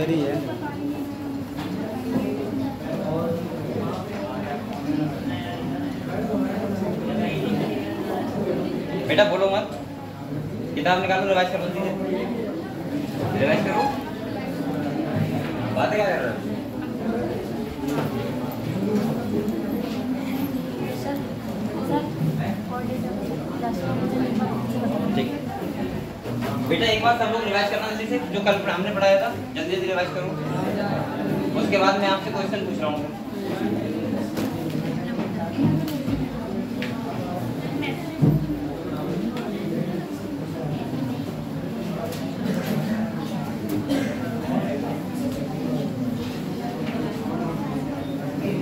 इधर ही है। बेटा बोलो मत, किताब निकालो, रिवाइज करो, रिवाइज करो। बातें क्या कर रहे हो? ठीक बेटा, एक बार सब लोग रिवाइज करना जल्दी से, जो कल हमने पढ़ाया था जल्दी जल्दी रिवाइज करो। उसके बाद मैं आपसे क्वेश्चन पूछ रहा हूँ।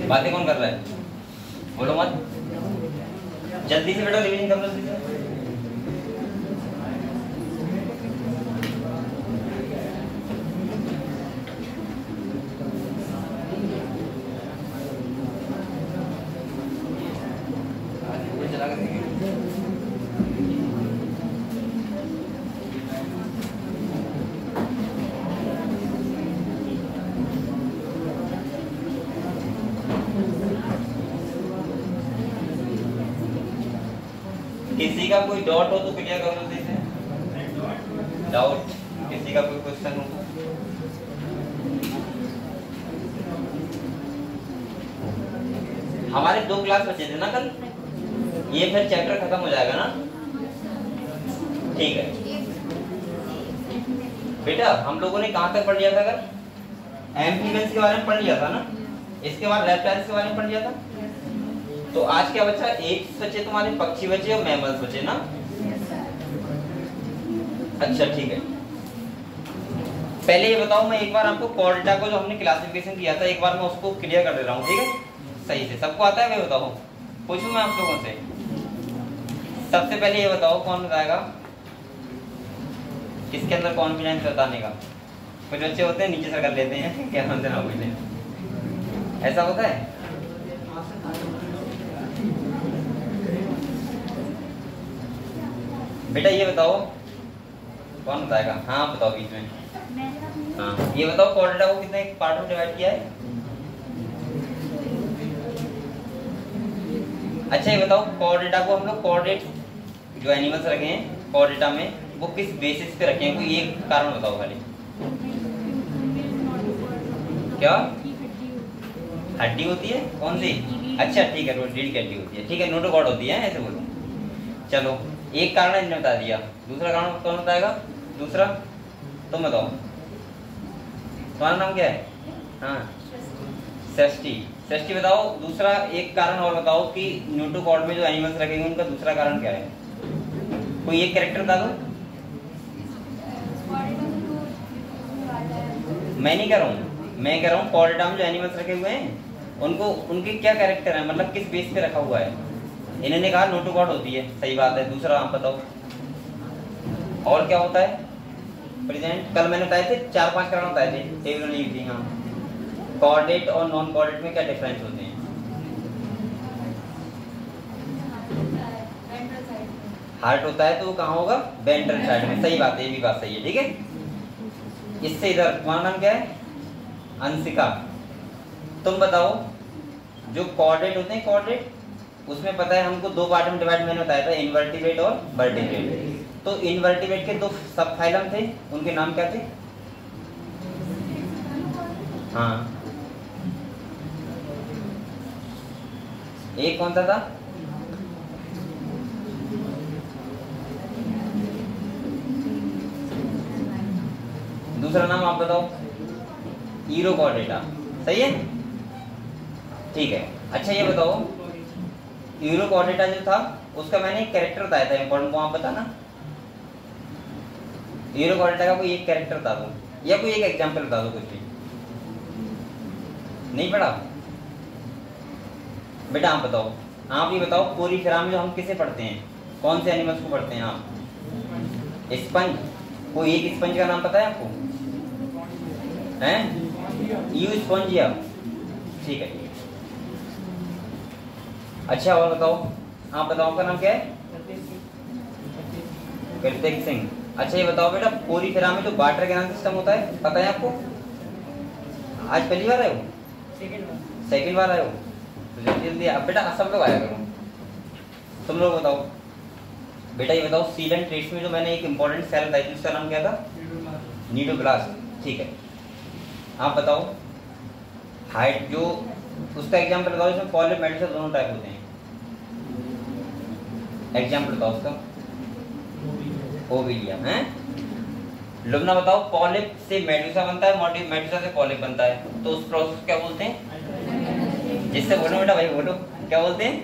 बातें कौन कर रहा है? बोलो मत, जल्दी से बेटा रिवीजन कर लो जल्दी से। किसी का कोई डाउट हो तो क्लियर कर लो जैसे, डाउट किसी का कोई क्वेश्चन हो। हमारे 2 क्लास बचे थे ना कल, ये फिर चैप्टर खत्म हो जाएगा ना। ठीक है बेटा, हम लोगों ने कहां तक पढ़ लिया था कल? एम्फीबियंस के बारे में पढ़ लिया था ना, इसके बाद रेप्टाइल्स के बारे में पढ़ लिया था। तो आज क्या बचा? एक बचे तुम्हारे पक्षी बचे और मैमल्स बचे ना। अच्छा ठीक है, पहले ये बताओ, मैं एक बार आपको कॉर्डेटा को जो हमने क्लासिफिकेशन किया था एक बार मैं उसको क्लियर कर दे रहा हूँ, ठीक है? सही से सबको आता है? मैं बताओ, पूछूं मैं आप लोगों से। सबसे पहले ये बताओ, कौन बताएगा किसके अंदर कॉन्फिडेंस बताने का? कुछ बच्चे होते हैं नीचे से कर लेते हैं क्या हम देना मुझे, ऐसा होता है? बेटा ये बताओ, कौन बताएगा? हाँ बताओ बीच में। हाँ ये बताओ, कॉर्डेटा को कितने पार्ट में डिवाइड किया है? अच्छा ये बताओ, कॉर्डेटा को हम लोग कॉर्डेट जो एनिमल्स रखे हैं कॉर्डेटा में, वो किस बेसिस पे रखे हैं? कोई एक कारण बताओ खाली। क्या हड्डी होती है? कौन सी? अच्छा ठीक है, रीढ़ की हड्डी होती है, ठीक है, नोटोकॉर्ड होती है, ऐसे बोलो। चलो एक कारण इन्होंने बता दिया, दूसरा कारण कौन बताएगा? दूसरा तुम बताओ, तुम्हारा नाम क्या है? हाँ सृष्टि, सृष्टि बताओ दूसरा एक कारण और बताओ कि नोटोकॉर्ड में जो एनिमल्स रखेंगे उनका दूसरा कारण क्या है? कोई एक कैरेक्टर बता दो। मैं नहीं कह रहा हूँ, मैं कह रहा हूँ कॉर्डेटा में जो एनिमल्स रखे हुए हैं उनको, उनके क्या कैरेक्टर है, मतलब किस बेस पे रखा हुआ है? इन्होंने कहा नोटोकॉर्ड होती है, सही बात है। दूसरा आप बताओ, और क्या होता है? प्रेजेंट कल मैंने बताए थे 4-5 कारण बताए थे, टेबल में लिखी थी। हाँ कॉर्डेट और नॉन कॉर्डेट में क्या डिफरेंस होते हैं? हार्ट होता है तो वो कहाँ होगा? वेंट्रल साइड में, सही बात है, ये भी बात सही है, ठीक है। इससे इधर तुम्हारा नाम क्या है? अंशिका। तुम बताओ, जो कॉर्डेट होते हैं कॉर्डेट, उसमें पता है हमको 2 पार्ट में डिवाइड मैंने बताया था, इनवर्टिब्रेट और वर्टिब्रेट। तो इनवर्टिब्रेट के 2 सब फाइलम थे, उनके नाम क्या थे? हाँ एक कौन सा था? दूसरा नाम आप बताओ। यूरोकॉर्डेटा, सही है, ठीक है। अच्छा ये बताओ, यूरोकॉर्डेटा जो था उसका मैंने एक कैरेक्टर बताया था इंपॉर्टेंट, वो आप बताना। यूरोकॉर्डेटा का कोई एक कैरेक्टर बता दो या कोई एक एग्जांपल बता दो, कुछ भी नहीं पढ़ा? बेटा आप बताओ, आप ये बताओ, कोरीफेरा में जो हम किसे पढ़ते हैं, कौन से एनिमल्स को पढ़ते हैं आप? स्पंज। कोई एक स्पंज का नाम पता है आपको? हैं? यू स्पंजिया, ठीक है। अच्छा और बताओ, आप बताओ आपका नाम क्या है? कृतिक सिंह। अच्छा ये बताओ बेटा, कोरीफेरा में जो वाटर कैनाल सिस्टम होता है पता है आपको? आज पहली बार आए हो? सेकंड बार आए हो? तो जल्दी जल्दी अब बेटा सब लोग आया करो। तुम लोग बताओ बेटा, ये बताओ सील एंड ट्रेड्स में जो मैंने एक इंपॉर्टेंट सेल बताई थी उसका नाम क्या था? नीडोब्लास्ट। ठीक है, आप बताओ हाइट जो उसका एग्जाम्पल बताओ, इसमें पॉलिप मेडुसा दोनों टाइप होते हैं। एग्जाम्पल बताओ उसका। ओविलियम है। लुमना बताओ पॉलिप से मेडुसा बनता है, मेडुसा से पॉलिप बनता है, तो उस प्रोसेस क्या बोलते हैं? जिससे बोलो बेटा, भाई बोलो क्या बोलते हैं?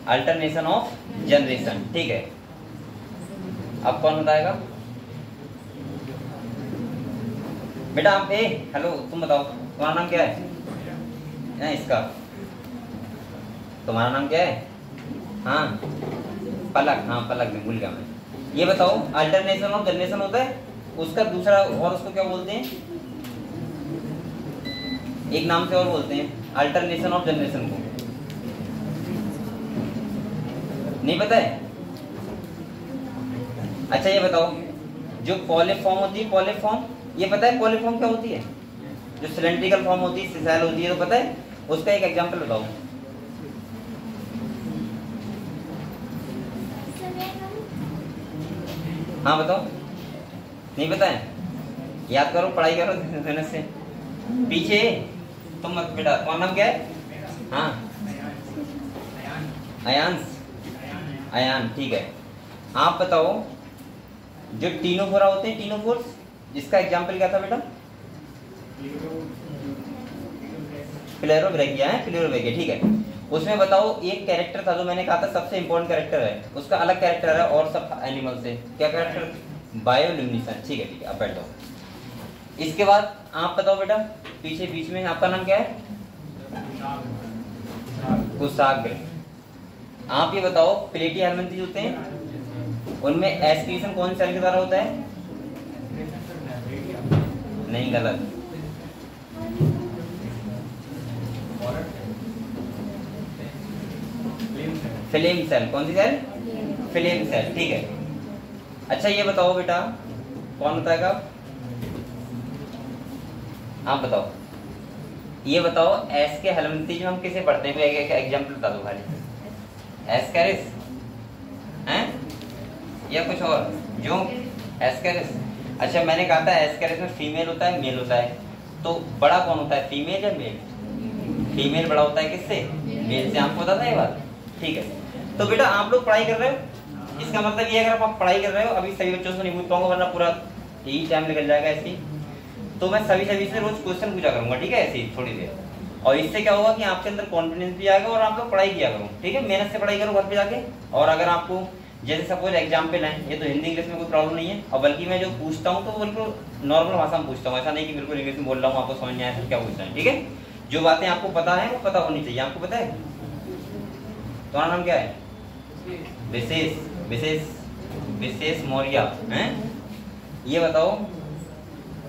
Alternation of generation. ठीक है, अब कौन बताएगा बेटा? आप हेलो तुम बताओ तुम्हारा नाम क्या है? इसका तुम्हारा नाम क्या है? हाँ पलक। हाँ पलक, मैं भूल गया मैं। ये बताओ अल्टरनेशन ऑफ जनरेशन होता है, उसका दूसरा और उसको क्या बोलते हैं? एक नाम से और बोलते हैं अल्टरनेशन ऑफ जनरेशन को, नहीं पता है? अच्छा ये बताओ जो पॉलिप फॉर्म होती है, पॉलिप फॉर्म, ये पता है पॉलिप फॉर्म क्या होती है? जो सिलेंड्रिकल फॉर्म होती है, सिसेल होती है, तो पता है? उसका एक एग्जांपल बताओ। हाँ बताओ, नहीं पता है? याद करो, पढ़ाई करो मेहनत से। पीछे तुम मत बेटा, तुम्हारा नाम क्या है? हाँ अयांश, अयान। ठीक है, आप बताओ जो टीनोफोरा होते हैं, टीनोफोर्स, जिसका एग्जांपल क्या था बेटा? फ्लेरोब्रैकिया है, फ्लेरोब्रैकिया। ठीक है, उसमें बताओ एक कैरेक्टर था जो मैंने कहा था सबसे इंपॉर्टेंट कैरेक्टर है, उसका अलग कैरेक्टर है और सब एनिमल से। क्या कैरेक्टर? बायोल्यूमिनेसेंस। ठीक है ठीक है, अब बैठ जाओ। इसके बाद आप बताओ बेटा, पीछे बीच में आपका नाम क्या है? कुशाग्र। आप ये बताओ प्लेटी हेलमिंथेस होते हैं, उनमें एस्क्रीशन कौन सेल के द्वारा होता है? नहीं, गलत। Flame cell. कौन सी सेल? Flame cell. ठीक है, अच्छा ये बताओ बेटा, कौन बताएगा? आप बताओ, ये बताओ एस के हेलमिंथेस हम किसे पढ़ते हैं? एक एग्जांपल बता दो खाली। एस्केरिस हैं या कुछ और? जो एस्केरिस। अच्छा मैंने कहा था एस्केरिस में फीमेल होता है, मेल होता है, तो बड़ा कौन होता है, फीमेल या मेल? फीमेल बड़ा होता है किससे? मेल से। आपको पता था ये बात? ठीक है, तो बेटा आप लोग पढ़ाई कर रहे हो, इसका मतलब ये अगर आप पढ़ाई कर रहे हो, अभी सभी बच्चों से नहीं पूछ पाऊंगा वरना पूरा यही टाइम निकल जाएगा ऐसे ही, तो मैं सभी से रोज क्वेश्चन पूछा करूंगा, ठीक है, ऐसे ही थोड़ी देर। और इससे क्या होगा कि आपके अंदर कॉन्फिडेंस भी आएगा और आप लोग पढ़ाई किया करो, ठीक है, मेहनत से पढ़ाई करो घर पे जाके। और अगर आपको जैसे सपोज एग्जाम्पल है, ये तो हिंदी इंग्लिश में कोई प्रॉब्लम नहीं है, और बल्कि मैं जो पूछता हूँ तो बिल्कुल नॉर्मल भाषा में पूछता हूँ, ऐसा नहीं कि बिल्कुल इंग्लिश में बोल रहा हूँ आपको समझ नहीं आया क्या पूछ रहे हैं, ठीक है। जो बातें आपको पता है वो पता होनी चाहिए। आपको पता है तुम्हारा नाम क्या है? विशेष। विशेष, विशेष मौर्य हैं। ये बताओ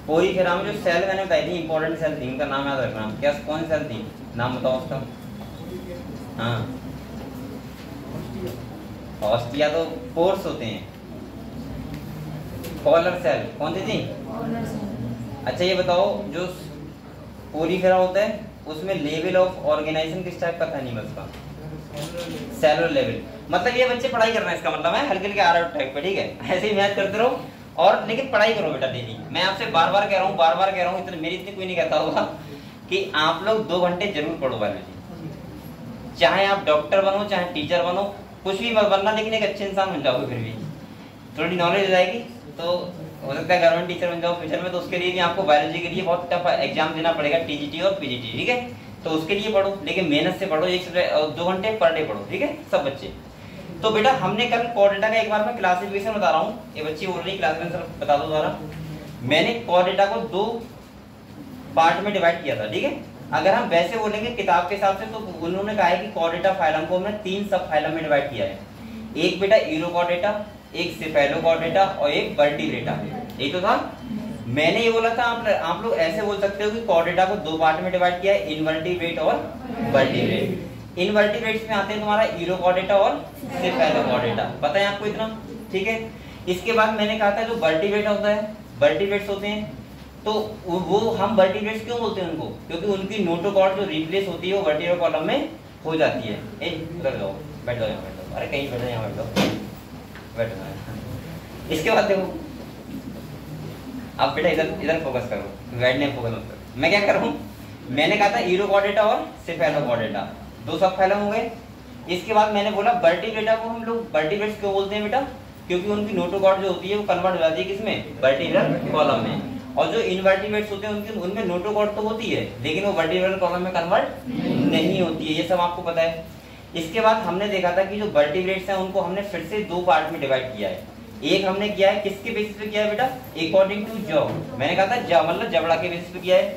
पोरीफेरा में जो सेल मैंने बताई थी, इंपॉर्टेंट सेल थी, उनका नाम याद रखना। क्या कौन सी सेल थी? नाम बताओ उसका। हाँ ऑस्टिया तो पोर्स होते हैं। कॉलर सेल कौन सी थी? अच्छा ये बताओ जो पोरीफेरा होता है उसमें लेवल ऑफ ऑर्गेनाइजेशन किस टाइप का था एनिमल्स का? Cellular level. मतलब ये बच्चे पढ़ाई कर रहे हैं, इसका मतलब है हल्के हल्के आ रहा है टाइप पे, ठीक है। ऐसे ही मैथ करते रहो और लेकिन पढ़ाई करो बेटा डेली। मैं आपसे बार बार कह रहा हूँ, बार बार कह रहा हूँ, इतने मेरी इतनी कोई नहीं कहता होगा कि आप लोग 2 घंटे जरूर पढ़ो बायोलॉजी। चाहे आप डॉक्टर बनो, चाहे टीचर बनो, कुछ भी मत बनना, लेकिन एक अच्छे इंसान बन जाओगे, फिर भी थोड़ी नॉलेज हो जाएगी तो हो सकता है गवर्नमेंट टीचर बन जाओ फ्यूचर में। तो उसके लिए भी आपको बायोलॉजी के लिए बहुत टफ एग्जाम देना पड़ेगा, टीजीटी और पीजीटी, ठीक है। तो उसके लिए पढ़ो, लेकिन मेहनत से पढ़ो, 2 घंटे पर डे पढ़ो, ठीक है सब बच्चे। तो बेटा हमने कल कोऑर्डिनेटा का एक बार मैं क्लासिफिकेशन बता रहा हूँ, ये बच्ची बोल रही क्लासिफिकेशन बता दो दोबारा। मैंने कोऑर्डिनेटा को 2 पार्ट में डिवाइड किया था, ठीक है। अगर हम वैसे बोलेंगे किताब के हिसाब से तो उन्होंने कहा है कि कोऑर्डिनेटा फाइलम को हमने 3 सब फाइलम में डिवाइड किया है। एक बेटा यूरोकोऑर्डिनेटा, एक सेफेलोकोऑर्डिनेटा और एक वर्टिब्रेटा। यही तो था। मैंने ये बोला था आप लोग ऐसे बोल सकते हो कि कोऑर्डिनेटा को 2 पार्ट में डिवाइड किया है, इनवर्टिब्रेट और वर्टिब्रेट। इनवर्टिब्रेट्स में आते हैं तुम्हारा यूरोकोऑर्डिनेटा और सेफेलोकोऑर्डिनेटा, पता है आपको इतना, ठीक है। इसके बाद मैंने कहा था जो वर्टिब्रेट होता है, वर्टिब्रेट्स होते हैं तो वो हम वर्टिब्रेट्स क्यों बोलते हैं उनको, क्योंकि उनकी नोटोकॉर्ड जो रिप्लेस होती है वो वर्टिब्रल कॉलम में हो जाती है। उधर जाओ, बैठ जाओ, बैठ जाओ, अरे कहीं बैठ जाओ, यहाँ बैठ जाओ, बैठ जाओ। इसके बाद देखो आप बेटा इधर फोकस करो, बैठने फोकस मत करो। मैं क्या कर रहा हूँ, मैंने कहा था ईरोकॉर्डेटा और सेफेलोकॉर्डेटा, दो सब फैलम हो गए। इसके बाद मैंने बोला वर्टिब्रेटा को हम लोग वर्टिब्रेट्स क्यों बोलते हैं बेटा, क्योंकि उनकी नोटोकॉर्ड जो होती है वो कन्वर्ट हो जाती है किसमें, वर्टिब्रल कॉलम में। और जो इनवर्टिब्रेट्स होते हैं उनकी उनमें नोटोकॉर्ड तो होती है लेकिन वो वर्टिब्रल कॉलम में कन्वर्ट नहीं होती है, ये सब आपको पता है। इसके बाद हमने देखा था कि जो वर्टिब्रेट्स हैं उनको हमने फिर से दो पार्ट में डिवाइड किया है। एक हमने किया है किसके बेसिस पे किया है बेटा, अकॉर्डिंग टू जॉ, मैंने कहा था जॉ मतलब जबड़ा के बेसिस पे किया है।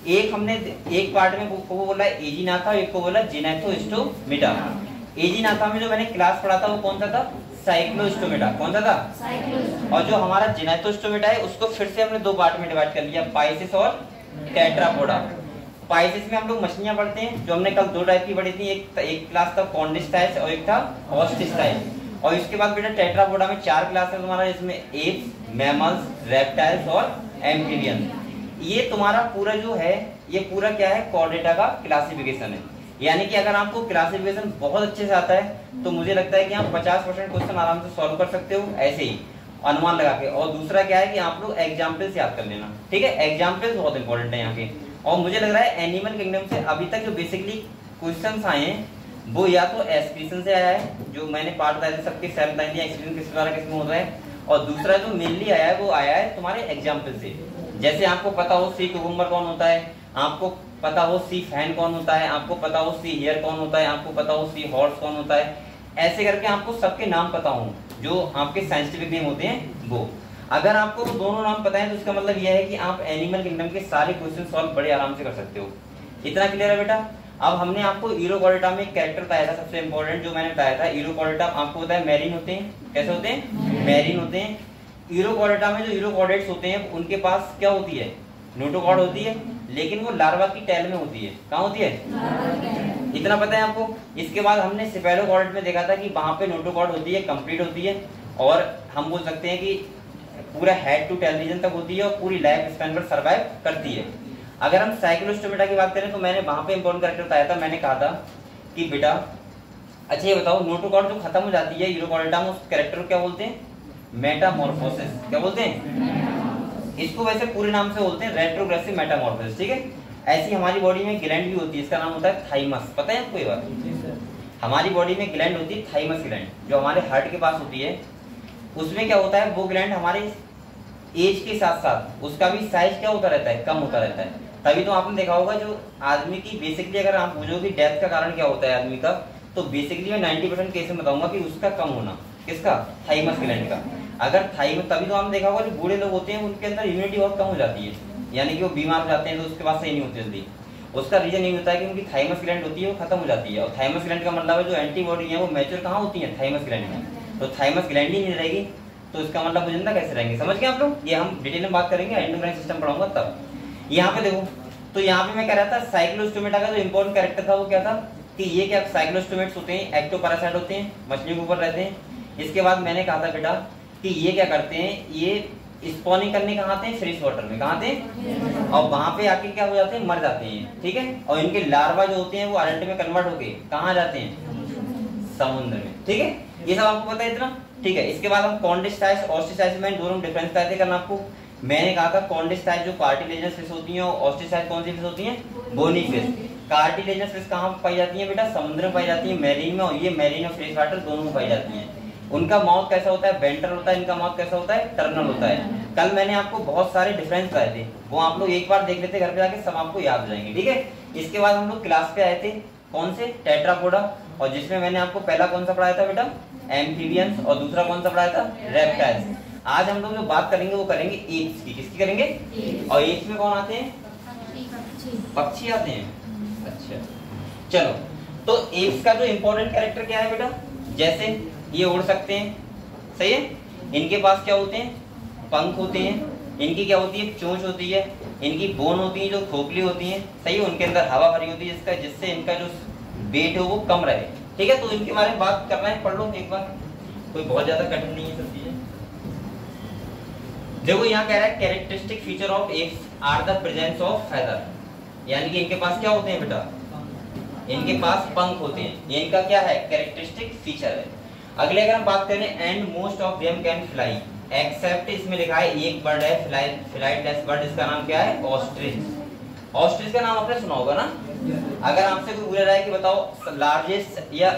एक हमने एक पार्ट में को बोला एजिनाथा, एक को बोला जिनैथोस्टोमेटा। एजिनाथा में जो मैंने क्लास पढ़ा था वो कौन सा था, साइक्लोस्टोमेटा। कौन सा था, और जो हमारा जिनैथोस्टोमेटा है उसको फिर से हमने दो पार्ट में डिवाइड कर लिया, पाइसिस और टेट्रापोडा। पाइसिस में हम लोग मछलियां पढ़ते हैं, जो हमने कल दो टाइप की पढ़ी थी, एक क्लास था कॉन्डिस्टाइस और एक था ऑस्टिस्टाइस। और इसके बाद बेटा टेट्रापोडा में चार क्लास है तुम्हारा, इसमें एप्स, मैमल्स, रेप्टाइल्स और एम्फीबियंस। ये तुम्हारा पूरा जो है ये पूरा क्या है, कॉर्डेटा का क्लासिफिकेशन है। यानी कि अगर आपको क्लासिफिकेशन बहुत अच्छे से आता है तो मुझे लगता है कि आप 50% क्वेश्चन आराम से सॉल्व कर सकते हो ऐसे ही अनुमान लगा के। और दूसरा क्या है कि आप लोग एग्जाम्पल्स याद कर लेना, ठीक है, एग्जाम्पल्स बहुत इंपॉर्टेंट है यहाँ के। और मुझे लग रहा है एनिमल किंगडम से अभी तक जो बेसिकली क्वेश्चन आए हैं वो या तो एक्सक्रीशन से आया है, जो मैंने पार्ट बताया था सबके सेल बताई थी एक्सक्रीशन किस द्वारा किसमें होता है, और दूसरा जो मेनली आया है वो आया है तुम्हारे एग्जाम्पल से। जैसे आपको पता हो सी कुकुम्बर कौन होता है, आपको पता हो सी फैन कौन होता है, आपको पता हो सी हियर कौन होता है, आपको पता हो सी हॉर्स कौन होता है, ऐसे करके आपको सबके नाम पता हो जो आपके साइंटिफिक नेम होते हैं वो। अगर आपको वो दोनों नाम पता है तो इसका मतलब यह है कि आप एनिमल किंगडम के सारे क्वेश्चन सॉल्व बड़े आराम से कर सकते हो। इतना क्लियर है बेटा। अब हमने आपको ईरोकॉर्डेटा में एक कैरेक्टर बताया था सबसे इंपॉर्टेंट, जो मैंने बताया था ईरोकॉर्डेटा आपको पता है मैरीन होते हैं, कैसे होते हैं, मैरीन होते हैं। ईरोकॉर्डेटा में जो ईरोकॉर्डेट्स होते हैं उनके पास क्या होती है, नोटोकॉर्ड होती है, लेकिन वो लार्वा की टेल में होती है। कहाँ होती है, इतना पता है आपको। इसके बाद हमने सेफेलोकॉर्डेट में देखा था कि वहां पे नोटोकॉर्ड होती है, कंप्लीट होती है, और हम बोल सकते हैं कि पूरा हेड टू टेल रीजन तक होती है और पूरी लाइफ स्पैन पर सर्वाइव करती है। अगर हम साइक्लोस्टोमेटा की बात करें तो मैंने वहां पे इंपॉर्टेंट कैरेक्टर बताया था, मैंने कहा था कि बेटा अच्छा ये बताओ नोटोकॉर्ड जो खत्म हो जाती है ईरोकॉर्डेटा में उस कैरेक्टर को क्या बोलते हैं, मेटामॉर्फोसिस। क्या बोलते हैं, इसको वैसे पूरे नाम से बोलते हैं रेट्रोग्रेसिव मेटामॉर्फोसिस, ठीक है। ऐसी हमारी बॉडी में ग्लैंड भी होती है, इसका नाम होता है थाइमस। पता है आपको ये बात, हमारी बॉडी में ग्लैंड होती है थाइमस ग्लैंड, जो हमारे हार्ट के पास होती है। उसमें क्या होता है, वो ग्लैंड हमारे एज के साथ साथ उसका भी साइज क्या होता रहता है, कम होता रहता है। तभी तो आपने देखा होगा जो आदमी की बेसिकली अगर आप पूछोगे डेथ का कारण क्या होता है आदमी का, तो बेसिकली मैं 90% केस में बताऊंगा कि उसका कम होना, किसका, थाइमस ग्लैंड का। अगर थाइमस, तभी तो आपने देखा होगा जो बूढ़े लोग होते हैं उनके अंदर इम्यूनिटी बहुत कम हो जाती है, यानी कि वो बीमार हो जाते हैं तो उसके बाद सही नहीं होती जल्दी। उसका रीजन ये होता है कि उनकी थाइमस ग्लैंड होती है वो खत्म हो जाती है। और थाइमस ग्लैंड का मतलब है जो एंटीबॉडी है वो मैच्योर कहाँ होती है, थाइमस ग्लैंड में। तो थाइमस ग्लैंड ही नहीं रहेगी तो इसका मतलब वो जिंदा कैसे रहेंगे, समझ गए आप लोग। ये हम डिटेल में बात करेंगे, एंडोक्राइन सिस्टम पढ़ाऊंगा तब। यहाँ पे देखो, तो यहाँ पे मैं कह रहा था साइक्लोस्टोमेटा का जो इंपॉर्टेंट कैरेक्टर था वो क्या था कि ये क्या साइक्लोस्टोमेट्स होते हैं, एक्टोपैरासाइट होते हैं, मछलियों के ऊपर रहते हैं। इसके बाद मैंने कहा था बेटा कि ये क्या करते हैं, ये स्पॉनिंग करने कहाँ आते हैं, फ्रेश वाटर में। कहाँ आते हैं, और वहां पे आके क्या हो जाते हैं, मर जाते हैं, ठीक है। और इनके लार्वा जो होते हैं वो अडल्ट में कन्वर्ट होके कहाँ जाते हैं, समुद्र में, ठीक है। ये सब आपको पता है इतना, ठीक है। इसके बाद हम कॉन्डिस्टाइस ऑस्टिसाइस में दोनों डिफरेंस बताते करना आपको। मैंने कहा था कॉन्डिस्टाइस जो कार्टिलेजनस फिश होती है और ऑस्टिसाइस कौन सी फिश होती है, बोनी फिश। कार्टिलेजनस फिश कहाँ पाई जाती है बेटा, समुद्र में पाई जाती है, मैरीन में, और ये मैरीन और फ्रेश वाटर दोनों में पाई जाती है। उनका माउथ कैसा होता है, वेंट्रल होता है, इनका माउथ कैसा होता है, टर्नल होता है। कल मैंने आपको बहुत सारे डिफरेंस बताए थे, वो आप लोग एक बार देख लेते घर पे जाके, सब आपको याद हो जाएंगे, ठीक है। इसके बाद हम लोग क्लास पे आए थे कौन से, टेट्रापोडा, और जिसमें मैंने आपको पहला कौन सा पढ़ाया था बेटा, एम्फीबियंस, और दूसरा कौन सा पढ़ाया था, रेप्टाइल्स। आज हम लोग जो बात करेंगे वो करेंगे एप्स की। किसकी करेंगे, और एप्स में कौन आते हैं, पक्षी आते हैं। अच्छा चलो, तो एप्स का जो इंपॉर्टेंट कैरेक्टर क्या है बेटा, जैसे ये उड़ सकते हैं, सही है। इनके पास क्या होते हैं, पंख होते हैं, इनकी क्या होती है, चोंच होती है, इनकी बोन होती है जो खोखली होती है, सही है। उनके अंदर हवा भरी होती है जिससे इनका जो वेट है वो कम रहे, ठीक है। तो इनके बारे में बात करना है, पढ़ लो एक बार, कोई बहुत ज्यादा कठिन नहीं है सब चीजें। देखो यहाँ कह रहा है characteristic feature of aves, are the presence of feather, यानी कि इनके पास क्या होते हैं बेटा, इनके पास पंख होते हैं, ये इनका क्या है, कैरेक्टरिस्टिक फीचर है। अगले अगर हम बात करें, and most of them can fly except, इसमें लिखा है एक बर्ड है फ्लाइटलेस बर्ड, इसका नाम क्या है, ऑस्ट्रिच। ऑस्ट्रिच का नाम आपने सुना होगा ना। अगर आपसे कोई पूछ रहा है कि बताओ लार्जेस्ट या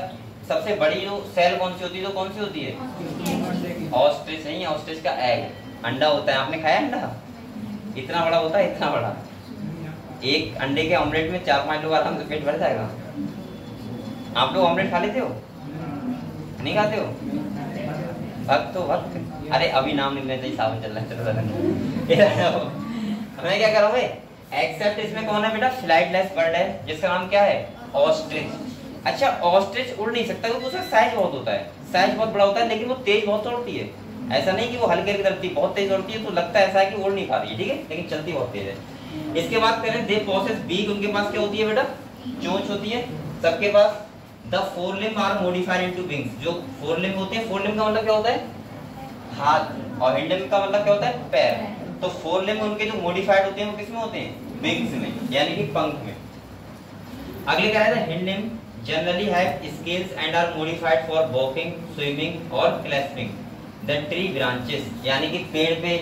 सबसे बड़ी जो सेल कौन सी होती है, तो कौन सी होती है, ऑस्ट्रिच नहीं, ऑस्ट्रिच का एग अंडा होता है। आपने खाया अंडा, इतना बड़ा होता है, इतना बड़ा। एक अंडे के ऑमलेट में 4-5 लोग आराम से पेट भर जाएगा। आप लोग ऑमलेट खा लेते हो, नहीं खाते हो, वक्त तो वक्त, अरे अभी नाम नहीं लेना चाहिए, सावन चल रहा है। मैं क्या कर रहा हूँ, एक्सेप्ट इसमें कौन है बेटा, फ्लाइटलेस बर्ड है जिसका नाम क्या है, ऑस्ट्रिच। अच्छा, ऑस्ट्रिच उड़ नहीं सकता क्योंकि उसका साइज बहुत होता है, साइज बहुत बड़ा होता है, लेकिन वो तेज बहुत दौड़ती है। ऐसा नहीं कि वो हल्के हल्के दौड़ती है, बहुत तेज दौड़ती है, तो लगता है ऐसा है कि उड़ नहीं पा रही है, ठीक है, लेकिन चलती बहुत तेज है। इसके बाद करें, दे पोसेस बीक, उनके पास क्या होती है बेटा, चोंच होती है सबके पास। The forelimb are modified into wings, जो फोरलिम्ब होते हैं, फोरलिम्ब का मतलब क्या होता है, हाथ, और हिंडलिम्ब का मतलब क्या होता है, पैर। तो फोरलिम्ब उनके जो मॉडिफाइड होते हैं वो किसमें होते हैं, विंग्स में, यानी कि पंख में। अगले क्या है, hindlimb generally have scales and are modified for walking, swimming और क्लैस्पिंग द ट्री ब्रांचेस, यानी कि पेड़ पे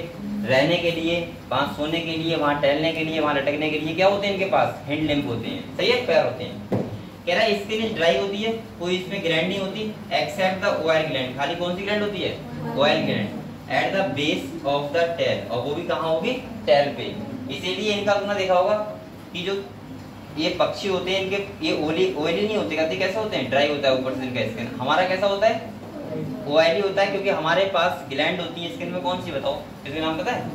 रहने के लिए, वहां सोने के लिए, वहां टहलने के लिए, वहां लटकने के लिए क्या होते हैं इनके पास, हिंडलिम्ब होते हैं, सही है, पैर होते हैं। कह रहा है स्किन ड्राई होती है, कोई इसमें ग्लैंड नहीं होती, एक्सेप्ट द ऑयल ग्लैंड, खाली कौन सी ग्लैंड होती है, oil gland at the base of the tail, और वो भी कहाँ होगी, टेल पे। इसीलिए इनका तुमने देखा होगा कि जो ये पक्षी होते हैं, इनके ये ऑयली नहीं होते, कहते कैसे होते हैं, ड्राई होता है ऊपर से इनका स्किन। हमारा कैसा होता है, ऑयली होता है, क्योंकि हमारे पास ग्लैंड होती है स्किन में, कौन सी बताओ, किसका नाम पता है,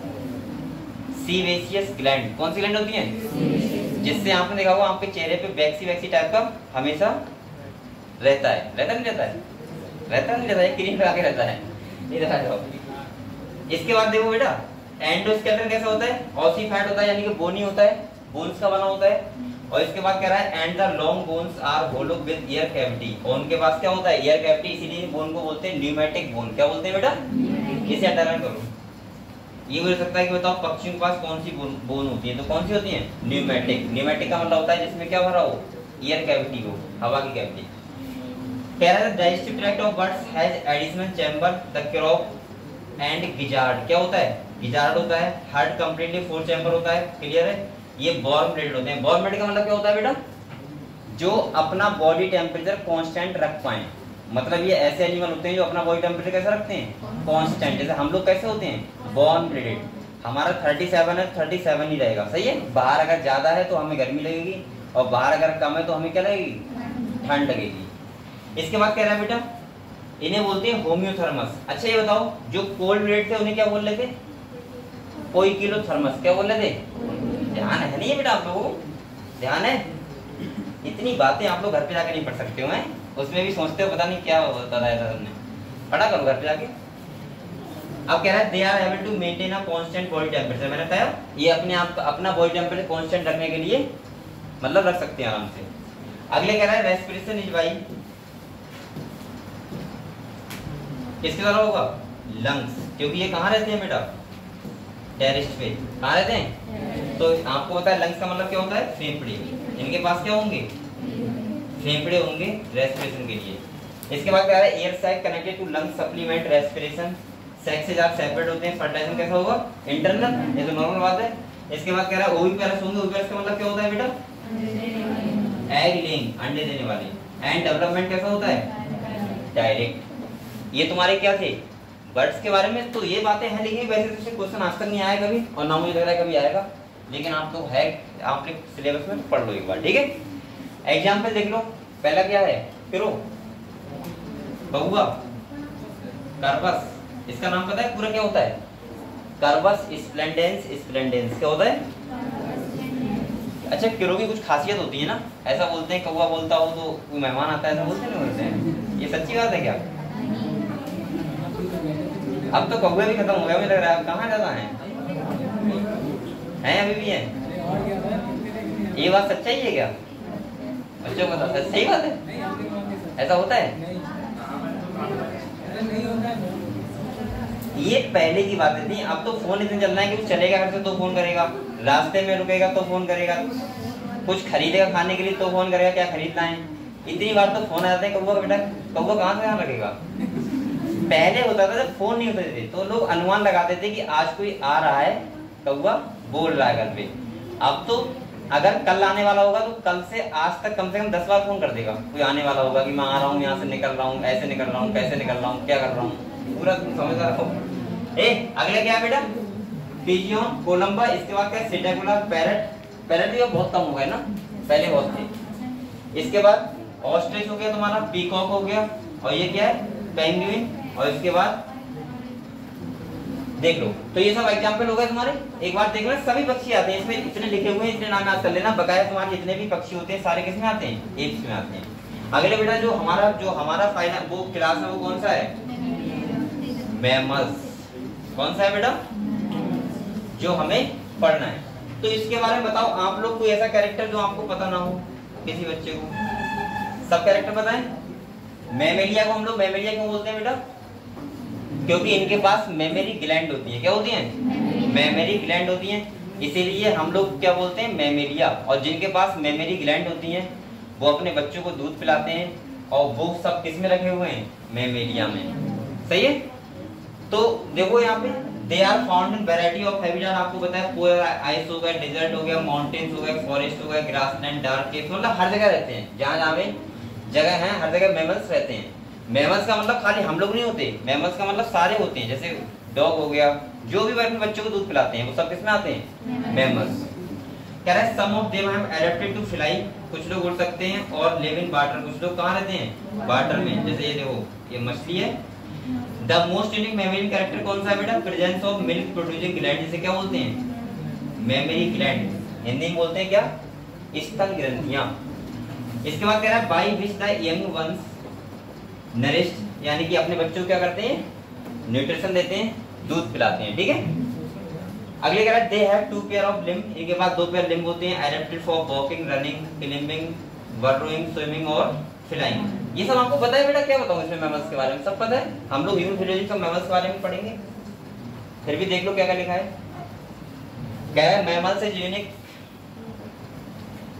सीवेसियस ग्लैंड। कौन सी ग्लैंड होती है, जिससे आपने देखा होगा आपके चेहरे पे वैक्सी टाइप का हमेशा रहता है, रहता नहीं रहता है, रहता नहीं रहता है, क्रीम लगा के रहता है, नहीं रहता है। इसके बाद देखो बेटा, एंडोस्केलेटन कैसा होता है, ऑसिफाइड होता है, यानी कि बोनी होता है, बोन्स का बना होता है। और इसके बाद कह रहा है, and the long bones are hollow with air cavity, और उनके पास क्या होता है, ईयर कैविटी, इसीलिए बोन को बोलते हैं न्यूमेटिक बोन। क्या बोलते हैं बेटा, इसे अंडरलाइन करो। ये बोल सकता है कि बताओ पक्षियों के पास कौन सी बोन होती है, तो कौन सी होती है, न्यूमेटिक। न्यूमेटिक का मतलब होता है जिसमें क्या भरा हो, ईयर कैविटी हो, हवा की कैविटी। कह रहा है digestive tract of birds has additional chamber, the crop and gizzard. क्या होता है, गिजार्ड होता है, हार्ट कंप्लीटली 4 चैम्बर होता है, क्लियर है। ये वार्म ब्लडेड होते हैं। वार्म ब्लडेड का मतलब क्या होता है बेटा, जो अपना बॉडी टेम्परेचर कांस्टेंट रख पाए, मतलब ये ऐसे एनिमल होते हैं जो अपना बॉडी टेम्परेचर कैसे रखते हैं, कांस्टेंट। जैसे हम लोग कैसे होते हैं, वार्म ब्लडेड, हमारा 37 है, 37 ही रहेगा, सही है। बाहर अगर ज्यादा है तो हमें गर्मी लगेगी, और बाहर अगर कम है तो हमें क्या लगेगी, ठंड लगेगी। इसके बाद कह रहा है बेटा, इन्हें बोलते हैं होम्योथर्मस। अच्छा ये बताओ, जो कोल्ड ब्लडेड थे उन्हें क्या बोल रहे थे, पोइकिलोथर्मस। क्या बोल रहे थे, ध्यान है नहीं है बेटा आप लोगों को, ध्यान है। इतनी बातें आप लोग घर पे जाके नहीं पढ़ सकते हो, हैं उसमें भी सोचते हो पता नहीं क्या बताया था तुमने, पढ़ा करो घर पे जाके। अब कह रहा है they are able to maintain a constant body temperature. मैंने बताया ये अपने आप अपना बॉडी टेम्परेचर कांस्टेंट रखने के लिए मतलब रख सकते हैं आराम से। अगले कह रहा है रेस्पिरेशन इज बाय, किसके द्वारा होगा, लंग्स, क्योंकि ये कहाँ रहते हैं बेटा, टेरेस पे, कहाँ रहते हैं। तो आपको पता है लंग्स का मतलब क्या होता है, फेफड़े। इनके पास क्या होंगे, फेफड़े होंगे रेस्पिरेशन के लिए। इसके बाद कह रहा है air sac connected to lung supplement respiration, sac से जब सेपरेट होते हैं फर्टिलाइजेशन कैसा होगा, इंटरनल, ये तो नॉर्मल बात है। इसके बाद कह रहा है ओविपेरस होंगे, ओविपेरस का मतलब क्या होता है बेटा, एग लेइंग, अंडे देने वाले। एंड डेवलपमेंट कैसा होता है, डायरेक्ट। ये तुम्हारे क्या थे, बर्ड्स के बारे में तो ये बातें हैं, लेकिन वैसे तो क्वेश्चन आज तक नहीं आया कभी, और ना मुझे लग रहा है कभी आएगा, लेकिन आप तो है, आपने सिलेबस में पढ़ लो एक बार, ठीक है। एग्जाम्पल देख लो, पहला क्या है, फिरो, बहुआ, कर्वस, इसका नाम पता है पूरा क्या होता है, कर्वस स्प्लेंडेंस, स्प्लेंडेंस क्या होता है। अच्छा किरो की कुछ खासियत होती है ना, ऐसा बोलते हैं कौवा बोलता हो तो कोई मेहमान आता है, ऐसा बोलते हैं, ये सच्ची बात है क्या। अब तो कौवे भी खत्म हो गया मुझे लग रहा है, अब कहाँ ज्यादा हैं अभी भी हैं। ये बात सच्चाई है क्या, बच्चों को बता, सही बात है, ऐसा होता है। ये पहले की बातें थी, अब तो फोन इतने चल रहा है कि चलेगा घर से तो फोन करेगा, रास्ते में रुकेगा तो फोन करेगा, कुछ खरीदेगा खाने के लिए तो फोन करेगा क्या खरीदना है। इतनी बार तो फोन आते हैं कौवा बेटा, कौवा कहाँ से कहाँ रखेगा। पहले होता था जब फोन नहीं होते थे तो लोग अनुमान लगाते थे कि आज कोई आ रहा है, कौवा बोल रहा है घर पे। अब तो अगर कल आने वाला होगा तो कल से आज तक कम से कम 10 बार फोन कर देगा। कोई आने वाला होगा कि मैं आ रहा हूँ, यहाँ से निकल रहा हूँ, ऐसे निकल रहा हूँ, कैसे निकल रहा हूँ, क्या कर रहा हूँ, पूरा समझ रहा हूँ। अगले क्या है बेटा, पिजियन, कोलंबा, इसके बाद क्या सिटाकुला, पैरट। पैरट भी बहुत कम हो गए ना, पहले बहुत थे। इसके बाद ऑस्ट्रिच हो गया तुम्हारा, पीकॉक हो गया, और ये क्या है पेंगुइन। और इसके बाद देख लो, तो ये सब एग्जांपल हो गए तुम्हारे। एक बार देख लो सभी पक्षी आते हैं इसमें, इतने लिखे हुए हैं, इतने नाम याद कर लेना। बकाया तुम्हारे जितने भी पक्षी होते हैं सारे किस में आते हैं, एप्स में आते हैं। अगले बेटा जो हमारा फाइनल वो क्लास है वो कौन सा है, मैमल्स। कौन सा है बेटा, जो हमें पढ़ना है। तो इसके बारे में बताओ आप लोग, कोई ऐसा कैरेक्टर जो आपको पता ना हो किसी बच्चे को। सब कैरेक्टर पता है। मैमेलिया को हम लोग मैमेलिया क्यों बोलते हैं बेटा, क्योंकि इनके पास मेमोरी ग्लैंड होती है। क्या होती है, मेमोरी ग्लैंड होती है, इसीलिए हम लोग क्या बोलते हैं मैमेलिया। और जिनके पास मेमोरी ग्लैंड होती है वो अपने बच्चों को दूध पिलाते हैं, और वो सब किस में रखे हुए हैं, मैमेलिया में। सही है। तो देखो यहाँ पे they are found in variety of habitat. आपको बताया पूरा आइस हो गया, डेजर्ट हो गया, माउंटेन्स हो गया, फॉरेस्ट हो गया, ग्रासलैंड, डार्क केव्स, मतलब हर जगह रहते हैं। जहाँ जहाँ पे जगह है हर जगह मैमल्स रहते हैं। मैमल्स का मतलब खाली हम लोग नहीं होते, मैमल्स का मतलब सारे होते हैं। जैसे डॉग हो गया, जो भी अपने बच्चों को दूध पिलाते हैं वो सब किसमें आते हैं, मैमल्स। कह रहा है some of them have adapted to fly, कुछ लोग उड़ सकते हैं, और लिव इन वाटर, कुछ लोग कहाँ रहते हैं, वाटर में। जैसे ये देखो ये मछली है। The most unique memory character कौन सा है बेटा, presence of milk producing gland, जिसे क्या बोलते हैं, मेमोरी ग्लैंड। हिंदी में बोलते हैं क्या, स्तन ग्रंथियां। इसके बाद कह रहा है by which the young ones nourished, यानी कि अपने बच्चों को क्या करते हैं, न्यूट्रिशन देते हैं, दूध पिलाते हैं। ठीक है। अगले कह रहा है they have 2 pair of limb, इनके पास 2 पेयर लिम्ब होते हैं, adapted for walking, running, climbing, burrowing, swimming और फ्लाइंग। ये सब आपको पता है बेटा, क्या बताऊं इसमें मैमल्स के बारे में, सब पता है। हम लोग ह्यूमन फिजियोलॉजी सब मैमल्स के बारे में पढ़ेंगे। फिर भी देख लो क्या क्या लिखा है। क्या है, mammals is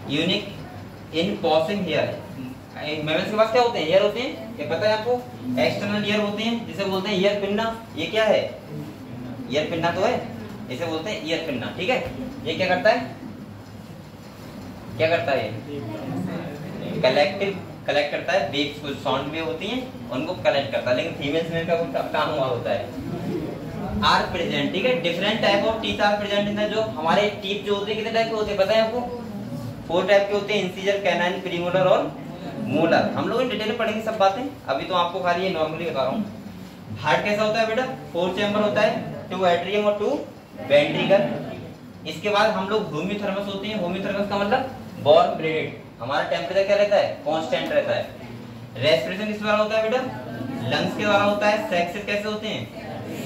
unique in possessing hair. Mammals के पास क्या होते हैं, ईयर होते हैं, ये पता है आपको, एक्सटर्नल ईयर होते हैं, जिसे बोलते हैं ईयर पिन्ना। ये क्या है, ईयर पिन्ना तो है, इसे बोलते हैं ईयर पिन्ना। ठीक है। ये क्या करता है, क्या करता है, कलेक्ट करता है वेव्स, कुछ साउंड वेव होती हैं उनको कलेक्ट करता है। लेकिन फीमेल्स में का काम हुआ होता है। आर प्रेजेंट, ठीक है। Different type of teeth are present in the, जो हमारे टीथ जो होते हैं कितने टाइप के होते हैं पता है आपको, 4 टाइप के होते हैं, इंसीजर, कैनाइन, प्रीमोलर और मोलर। हम लोग इन डिटेल में पढ़ेंगे सब बातें, अभी तो आपको खाली ये नॉर्मली बता रहा हूँ। हार्ट कैसा होता है बेटा, 4 चैम्बर होता है, 2 एट्रियम और 2 वेंट्रिकल। इसके बाद हम लोग होम्योथर्मस होते हैं। होम्योथर्मस का मतलब वार्म ब्रेडेड, हमारा टेम्परेचर क्या रहता है, कांस्टेंट रहता है। रेस्पिरेशन किस द्वारा होता है बेटा, लंग्स के द्वारा होता है। सेक्सेस कैसे होते हैं,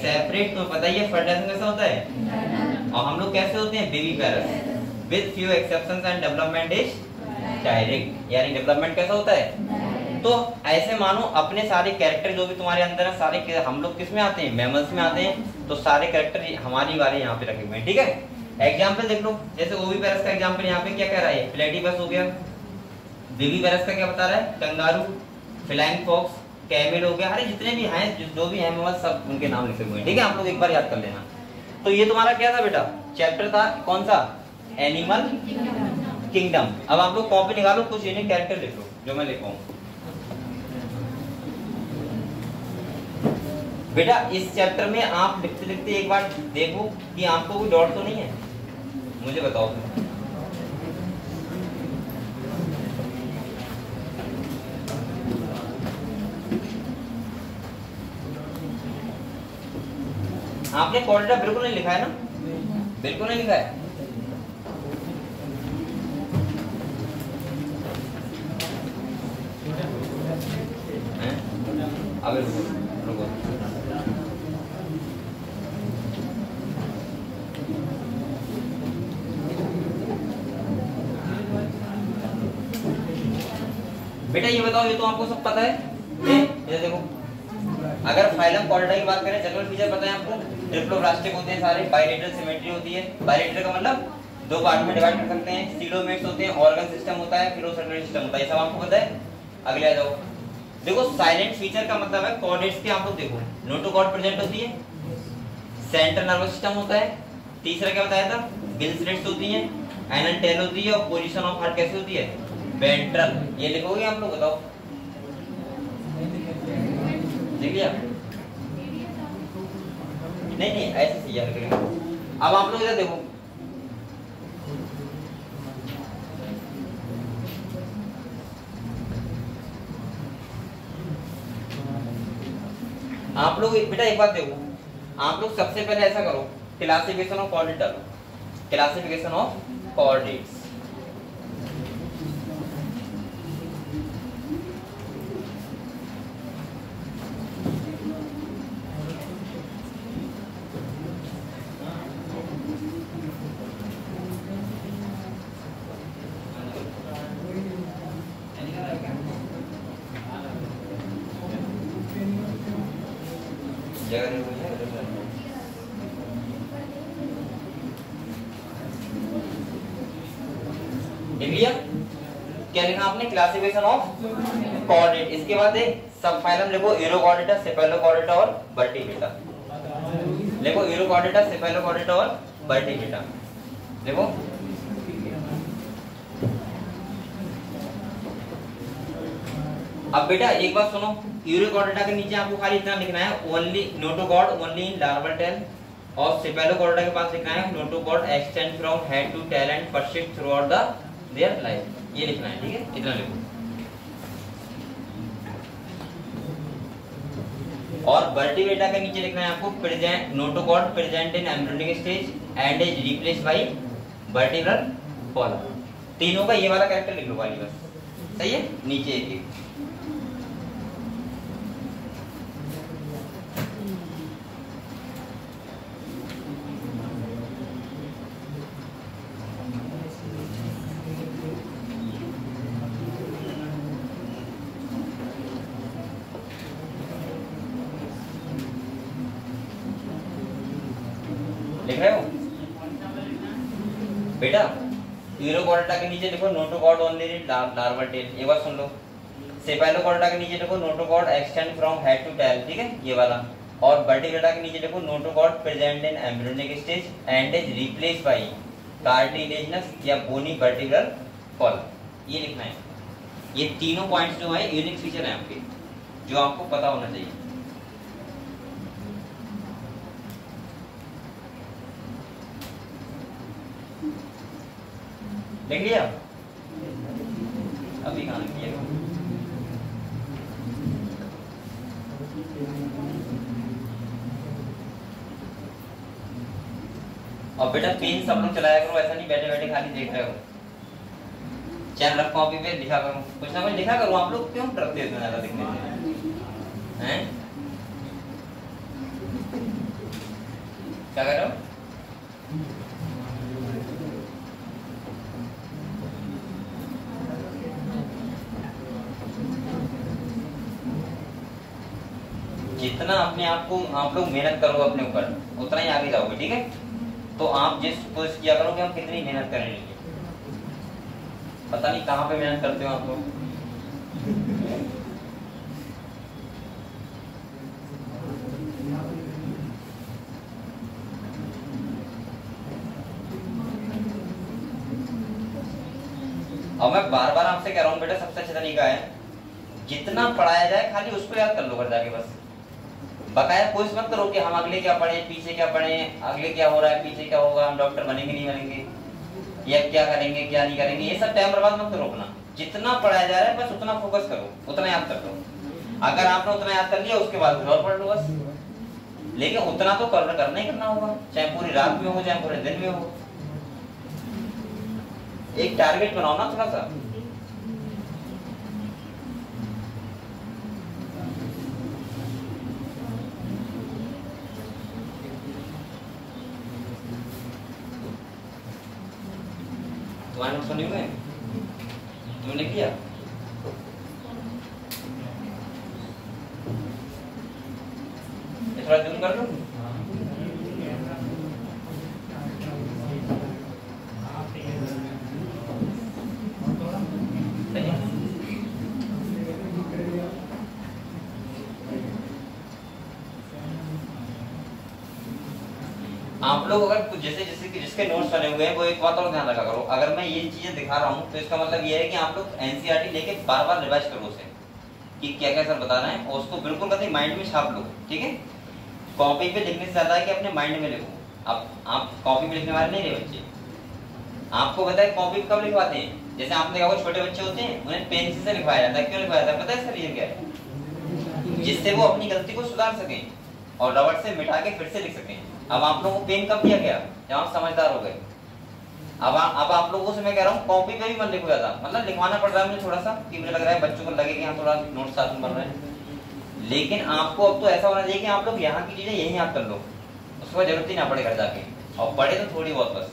सेपरेट, तो पता ही है। फर्टिलाइजेशन कैसा होता है, और हम लोग कैसे होते हैं, baby parents. With few exceptions and development is direct, यानी डेवलपमेंट कैसा होता है। तो ऐसे मानो अपने सारे कैरेक्टर जो भी तुम्हारे अंदर है सारे हम लोग किस में आते हैं, मैमल्स में आते हैं। तो सारे कैरेक्टर हमारी वाले यहाँ पे रखे हुए हैं। ठीक है। एग्जाम्पल देख लो, जैसे ओविपेरस का एग्जाम्पल यहाँ पे क्या कह रहा है, प्लेटिपस हो गया। विविपेरस का क्या बता रहा है, कंगारू, फ्लाइंग फॉक्स, कैमेल हो गया। अरे जितने भी हैं जो भी हैं मैमल्स सब उनके नाम लिखे हुए हैं। ठीक है, आप लोग एक बार याद कर लेना। तो ये तुम्हारा क्या था बेटा, चैप्टर था कौन सा, एनिमल किंगडम। अब आप लोग कॉपी निकालो, कुछ यूनिक कैरेक्टर लिख लो जो मैं लिखूं बेटा। इस चैप्टर में आप लिखते लिखते एक बार देखो कि आपको कोई डाउट तो नहीं है, मुझे बताओ। आपने कॉर्डेटा बिल्कुल नहीं लिखा है ना, बिल्कुल नहीं लिखा है। अबे रुको बेटा, ये बताओ, ये तो आपको सब पता है। ये देखो, अगर फाइलम कॉर्डेटा की बात करें, जनरल फीचर पता है आपको, ट्रिप्लोप्लास्टिक होते हैं सारे, बायलेटरल सिमेट्री होती है। बायलेटरल का मतलब दो पार्ट में डिवाइड कर सकते हैं। सीलोमेट्स होते हैं, ऑर्गन सिस्टम होता है, फिर सर्कुलेटरी सिस्टम होता है, ये सब आपको पता है। अगले आ जाओ, देखो साइलेंट फीचर का मतलब है कॉर्डेट्स के, आप लोग देखो नोटोकॉर्ड प्रेजेंट होती है, सेंट्रल नर्वस सिस्टम होता है, तीसरा क्या बताया था, गिल स्लिट्स होती हैं, एनल टेल होती है, और पोजीशन ऑफ हार्ट कैसे होती है, वेंट्रल। ये लिखोगे आप लोग, बताओ लिख लिया? नहीं नहीं ऐसे से याद करेंगे। अब आप लोग इधर देखो, आप लोग बेटा एक बात देखो, आप लोग सबसे पहले ऐसा करो, क्लासिफिकेशन ऑफ कॉर्डेट डालो, क्लासिफिकेशन ऑफ कॉर्डेट्स। क्या लिखा आपने, क्लासिफिकेशन ऑफ कॉर्डेट। इसके बाद सब फाइलम लिखो, एरोकॉर्डेटा, सेफेलोकॉर्डेटा और वर्टिब्रेटा। लिखो एरोकॉर्डेटा, सेफेलोकॉर्डेटा और वर्टिब्रेटा लिखो। अब बेटा एक बात सुनो, यूरोकॉर्डेटा के नीचे आपको खाली इतना लिखना है, only notochord only in larval tail, और सेफेलोकॉर्डेटा के पास लिखना है notochord extend from head to tail and persist throughout the their life. ये लिखना है, ठीक है, इतना लिखो। और वर्टिब्रेटा के नीचे लिखना है आपको present notochord present in embryonic stage and is replaced bye vertebral column. तीनों का ये वाला कैरेक्टर लिख लो वाली बस, सही है, नीचे एक एक। लिख रहे हो बेटा? यूरोकॉर्डेटा के नीचे लिखो notochord only in larval tail, ये बात सुन लो। सेफेलोकॉर्डेटा के नीचे लिखो notochord extend from head to tail, ठीक है, ये वाला। और वर्टिब्रेटा के नीचे लिखो notochord present in embryonic stage and is replaced by cartilaginous या बोनी वर्टिब्रल कॉलम। ये लिखना है। ये तीनों पॉइंट्स जो है यूनिक फीचर है आपके, जो आपको पता होना चाहिए। लिख लिया? अभी कहाँ लिखिए? और बेटा पेन सब लोग चलाया करो, ऐसा नहीं बैठे बैठे खाली देख रहे हो। चैन रख कॉपी पे, लिखा करो, कुछ ना कुछ लिखा करो। आप लोग क्यों डरते हो इतना ज्यादा लिखने से? हैं? क्या कर रहे हो? जितना अपने आप को आप लोग मेहनत करो अपने ऊपर, उतना ही आगे जाओगे, ठीक है। तो आप जिस कोशिश किया करो कि हम कितनी मेहनत कर रहे हैं, पता नहीं कहाँ पे मेहनत करते हो आप लोग। और मैं बार बार आपसे कह रहा हूँ बेटा, सबसे अच्छा तरीका है जितना पढ़ाया जाए खाली उसको याद कर लो घर जाके बस। बकाया कोशिश मत करो कि हम अगले क्या पढ़े, पीछे क्या पढ़े, अगले क्या हो रहा है, पीछे क्या होगा, हम डॉक्टर बनेंगे नहीं बनेंगे, या क्या करेंगे क्या नहीं करेंगे, ये सब टाइम बर्बाद मत करो अपना। जितना पढ़ाया जा रहा है बस उतना फोकस करो, उतना याद कर लो। अगर आपने उतना याद कर लिया उसके बाद और पढ़ लो बस। लेकिन उतना तो करना ही करना होगा, चाहे पूरी रात में हो चाहे पूरे दिन में हो। एक टारगेट बनाओ ना थोड़ा सा। तुम्हारे नोट्स बने हुए तुमने किया? थोड़ा जूम कर लो। आप लोग अगर जैसे जैसे कि जिसके नोट्स बने हुए हैं वो एक बात और ध्यान रखा करो, अगर मैं ये चीजें दिखा रहा हूँ तो इसका मतलब ये है कि आप लोग एनसीईआरटी लेके बार बार रिवाइज करो उसे कि क्या क्या सर बता रहे हैं, और उसको बिल्कुल कभी माइंड में छाप लो, ठीक है। कॉपी पे लिखने से ज्यादा है कि अपने माइंड में लिखो। अब आप कॉपी पे लिखने वाले नहीं रहे बच्चे, आपको पता है कॉपी पे कब लिखवाते हैं, जैसे आपने कहा छोटे बच्चे होते हैं उन्हें पेंसिल से लिखवाया जाता है, क्यों लिखवाया जाता है पता है सर रीजन क्या है, जिससे वो अपनी गलती को सुधार सकें और रबड़ से मिटा के फिर से लिख सकें। अब आप लोगों को पेन कब दिया गया, जब आप समझदार हो गए। अब आप लोगों से मैं कह रहा हूँ कॉपी पे भी मन लिखो जाता, मतलब लिखवाना पड़ रहा है मुझे थोड़ा सा कि मुझे लग रहा है बच्चों को लगे कि यहाँ थोड़ा नोट साथ में बन रहे हैं, लेकिन आपको अब तो ऐसा होना चाहिए कि आप लोग यहाँ की चीजें यही याद कर लो, उसको जरूरत ही ना पड़े घर जाके, और पढ़े तो थोड़ी बहुत बस।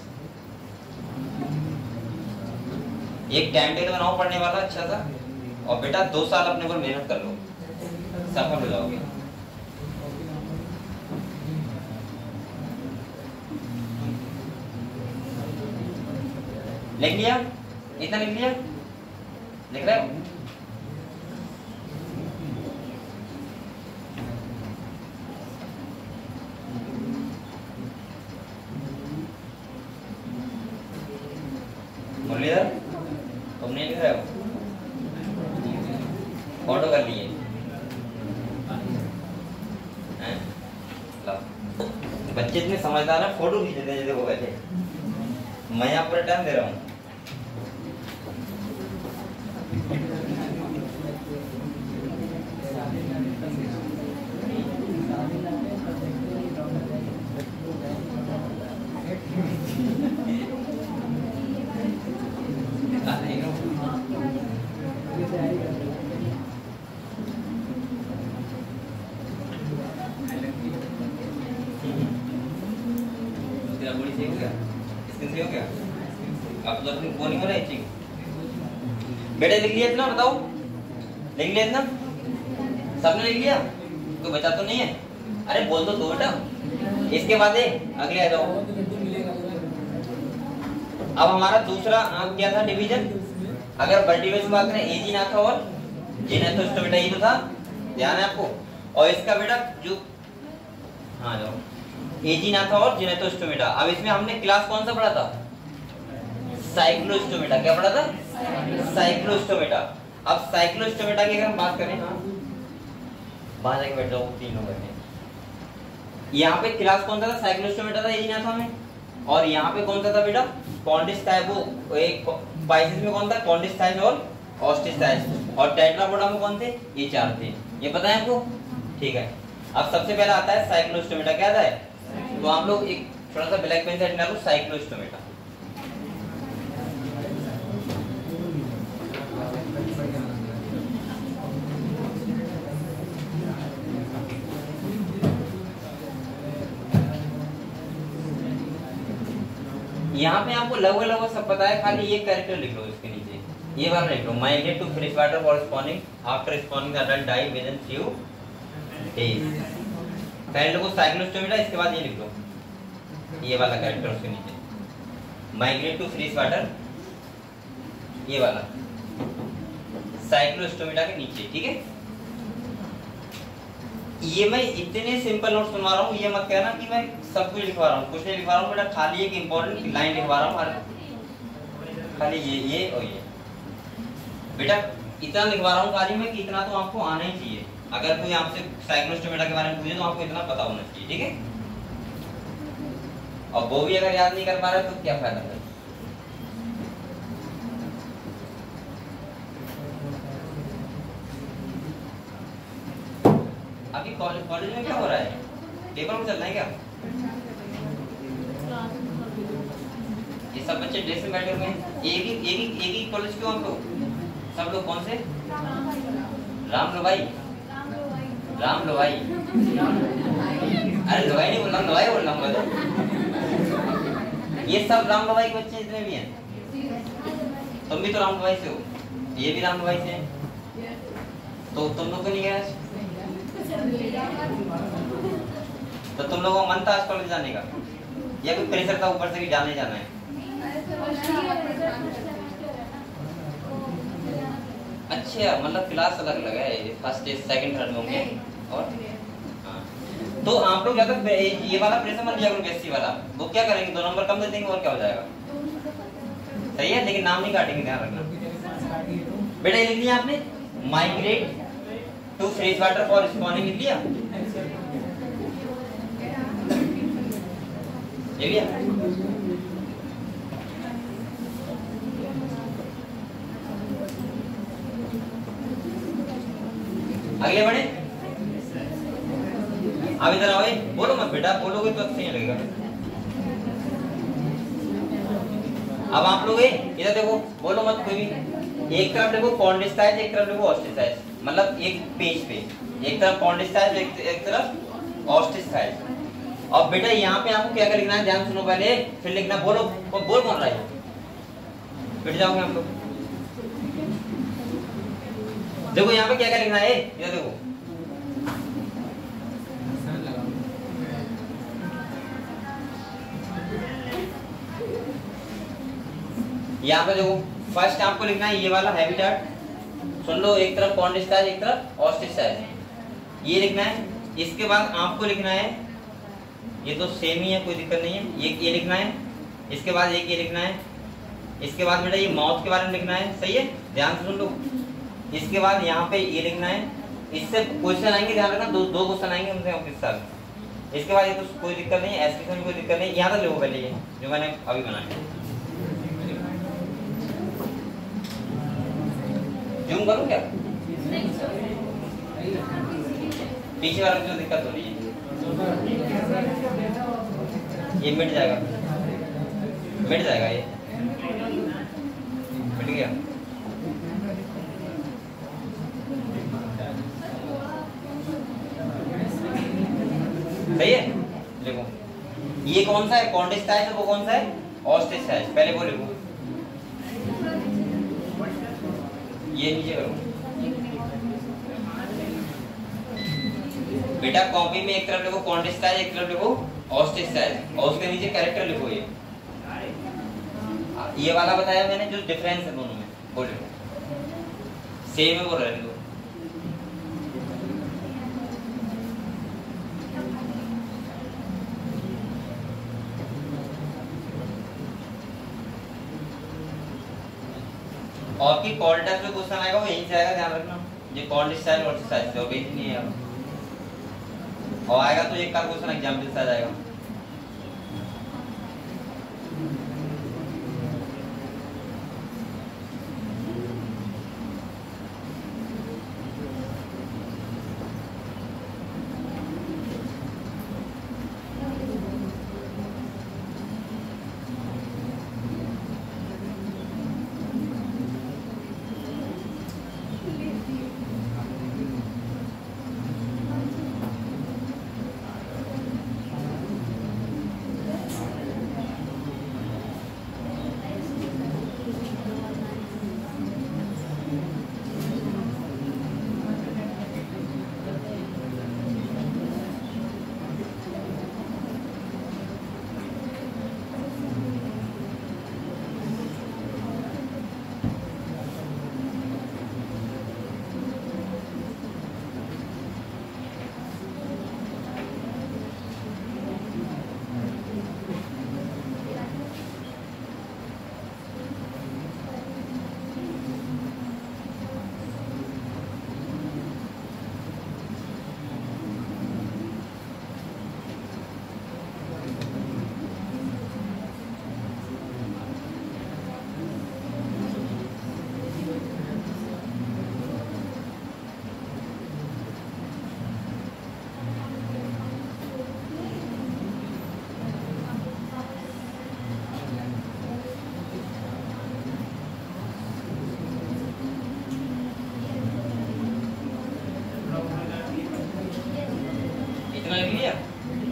एक टाइम टेबल बनाओ पढ़ने वाला अच्छा सा, और बेटा 2 साल अपने ऊपर मेहनत कर लो, सफल हो जाओगे। लिख लिया, इतना लिख लिया, लिख रहे हो? मुरलीधर तुम नहीं लिख रहे हो, फोटो कर लिए हैं? बच्चे इतने समझदार है, फोटो खींच लेते हैं जैसे वो बैठे, मैं यहाँ पर टाइम दे रहा हूँ। बेटे लिख लिया इतना, बताओ लिख लिया इतना, सबने लिख लिया, कोई बचा तो नहीं है? अरे बोल दो बेटा, इसके बाद अगले आ जाओ। अब हमारा दूसरा क्या था डिवीजन, अगर वर्टिब्रल की बात करें एजीनाथा और जिनेथोस्टोमेटा, ये तो था, ध्यान है आपको। और इसका बेटा जो हाँ जाओ एजीनाथा और जिनेथोस्टोमेटा। अब इसमें हमने क्लास कौन सा पढ़ा था, साइक्लोस्टोमेटा। क्या पढ़ा था, साइक्लोस्टोमेटा। अब साइक्लोस्टोमेटा की अगर हम बात करें, हाँ वहां जाके बैठ जाओ, 3 लोग बैठे। यहाँ पे क्लास कौन सा था, साइक्लोस्टोमेटा था एजीनाथा में, और यहाँ पे कौन सा था बेटा, कॉन्डिस्टाइस। वो एक पाइसिस में कौन था, कॉन्डिस्टाइस और ऑस्टिस्टाइस, और टेट्रापोडा में कौन थे, ये 4 थे। ये पता है आपको, ठीक है। अब सबसे पहला आता है साइक्लोस्टोमेटा, क्या आता है, तो आप लोग एक थोड़ा सा ब्लैक पेन से हटा लो, साइक्लोस्टोमेटा। यहाँ पे आपको लगभग सब पता है, खाली ये कैरेक्टर लिख लो इसके नीचे, ये वाला लिख लो, migrate to fresh water for spawning after spawning adult die within few days. पहले लोगों साइक्लोस्टोमेटा, इसके बाद ये लिख लो, ये वाला कैरेक्टर उसके नीचे, माइग्रेट टू फ्रेश वाटर, ये वाला साइक्लोस्टोमेटा के नीचे, ठीक है। ये मैं इतने सिंपल नोट्स बनवा रहा हूँ, ये मत कहना कि मैं सब कुछ लिखवा रहा हूँ, कुछ नहीं लिखवा रहा हूँ बेटा, खाली एक इंपॉर्टेंट लाइन लिखवा रहा हूँ, खाली ये और ये बेटा इतना लिखवा रहा हूँ खाली में कि इतना तो आपको आना ही चाहिए। अगर कोई आपसे साइक्लोस्टोमेटा के बारे में पूछे तो आपको इतना पता होना चाहिए, ठीक है। और वो भी अगर याद नहीं कर पा रहे तो क्या फायदा है। अभी कॉलेज में क्या हो रहा है, पेपर में चल रहा है क्या? ये सब बच्चे ड्रेस में बैठे हुए हैं, एक ही कॉलेज क्यों हम लोग सब लोग, कौन से, राम लोभाई, राम लोभाई, अरे लोभाई नहीं बोल रहा, लोभाई बोल रहा हूँ। ये सब राम लोभाई के बच्चे जितने भी हैं, तुम भी तो राम लोभाई से हो, ये भी राम लोभाई से हैं, तो तुम लोग तो नहीं गए, तो तुम लोगों को मन था आज कॉलेज जाने का, या कोई प्रेशर था ऊपर से कि जाने जाना है? अच्छा, मतलब क्लास अलग अलग है, फर्स्ट सेकंड थर्ड में होंगे। और हाँ तो आप लोग या तो ये वाला प्रेशर मान लिया करो गैसी वाला, वो क्या करेंगे 2 नंबर कम दे देंगे और क्या हो जाएगा, सही है, लेकिन नाम नहीं काटेंगे, ध्यान रखना। बेटा ये लिख लिया आपने, migrate to fresh water for spawning, लिख लिया ये भी आगे बढ़े। अब इधर आओ, बोलो मत बेटा, बोलोगे तो अच्छा नहीं लगेगा। अब आप लोग इधर देखो, बोलो मत कोई भी, एक तरफ देखो कॉन्डिस्टाइज, एक तरफ देखो ऑस्टिसाइज, मतलब एक पेज पे एक तरफ कॉन्डिस्टाइज, एक तरफ ऑस्टिसाइज। और बेटा यहाँ पे आपको क्या लिखना है, ध्यान सुनो पहले, फिर लिखना, बोलो बोल कौन रहा है, बैठ जाओगे हम लोग। देखो यहाँ पे क्या क्या लिखना है, ये देखो यहाँ पे देखो, फर्स्ट आपको लिखना है ये वाला हैबिटेट, सुन लो, एक तरफ कॉन्डिस्टाइज एक तरफ ऑस्टिसाइज, ये लिखना है। इसके बाद आपको लिखना है, ये तो सेम ही है, कोई दिक्कत नहीं है, ये लिखना है। इसके बाद एक ये लिखना है। इसके बाद बेटा ये माउथ के बारे में लिखना है, सही है, ध्यान से सुन लो। इसके बाद यहाँ पे ये लिखना है, इससे क्वेश्चन आएंगे, ध्यान रखना, दो क्वेश्चन आएंगे हमसे ऑफिस साल। इसके बाद ये तो कोई दिक्कत नहीं है, एसक्यूएल में कोई दिक्कत नहीं, यहाँ तक लिखो पहले ये जो मैंने अभी बनाया। जूम करूँ क्या, पीछे वाला जो दिक्कत हो रही है ये मिट जाएगा, मिट जाएगा, ये मिट गया। सही है, देखो ये कौन सा है, कॉन्डिस्टाइज, वो कौन सा है, ऑस्टिसाइज। पहले वो लिखो, ये नीचे करो बेटा, कॉपी में एक तरफ लिखो कॉन्डिस्टाइज, एक तरफ लिखो ऑस्टिसाइज, और उसके नीचे कैरेक्टर लिखो। ये वाला बताया मैंने जो डिफरेंस है दोनों में, वो लिखो, सेम है वो रहने दो। और की कॉल टेस्ट में क्वेश्चन आएगा, वो यहीं से आएगा, ध्यान रखना, ये कॉन्डिस्टाइज और ऑस्टिसाइज से, और कहीं नहीं है, और आएगा तो एक का क्वेश्चन एग्जाम्पल से आ जाएगा।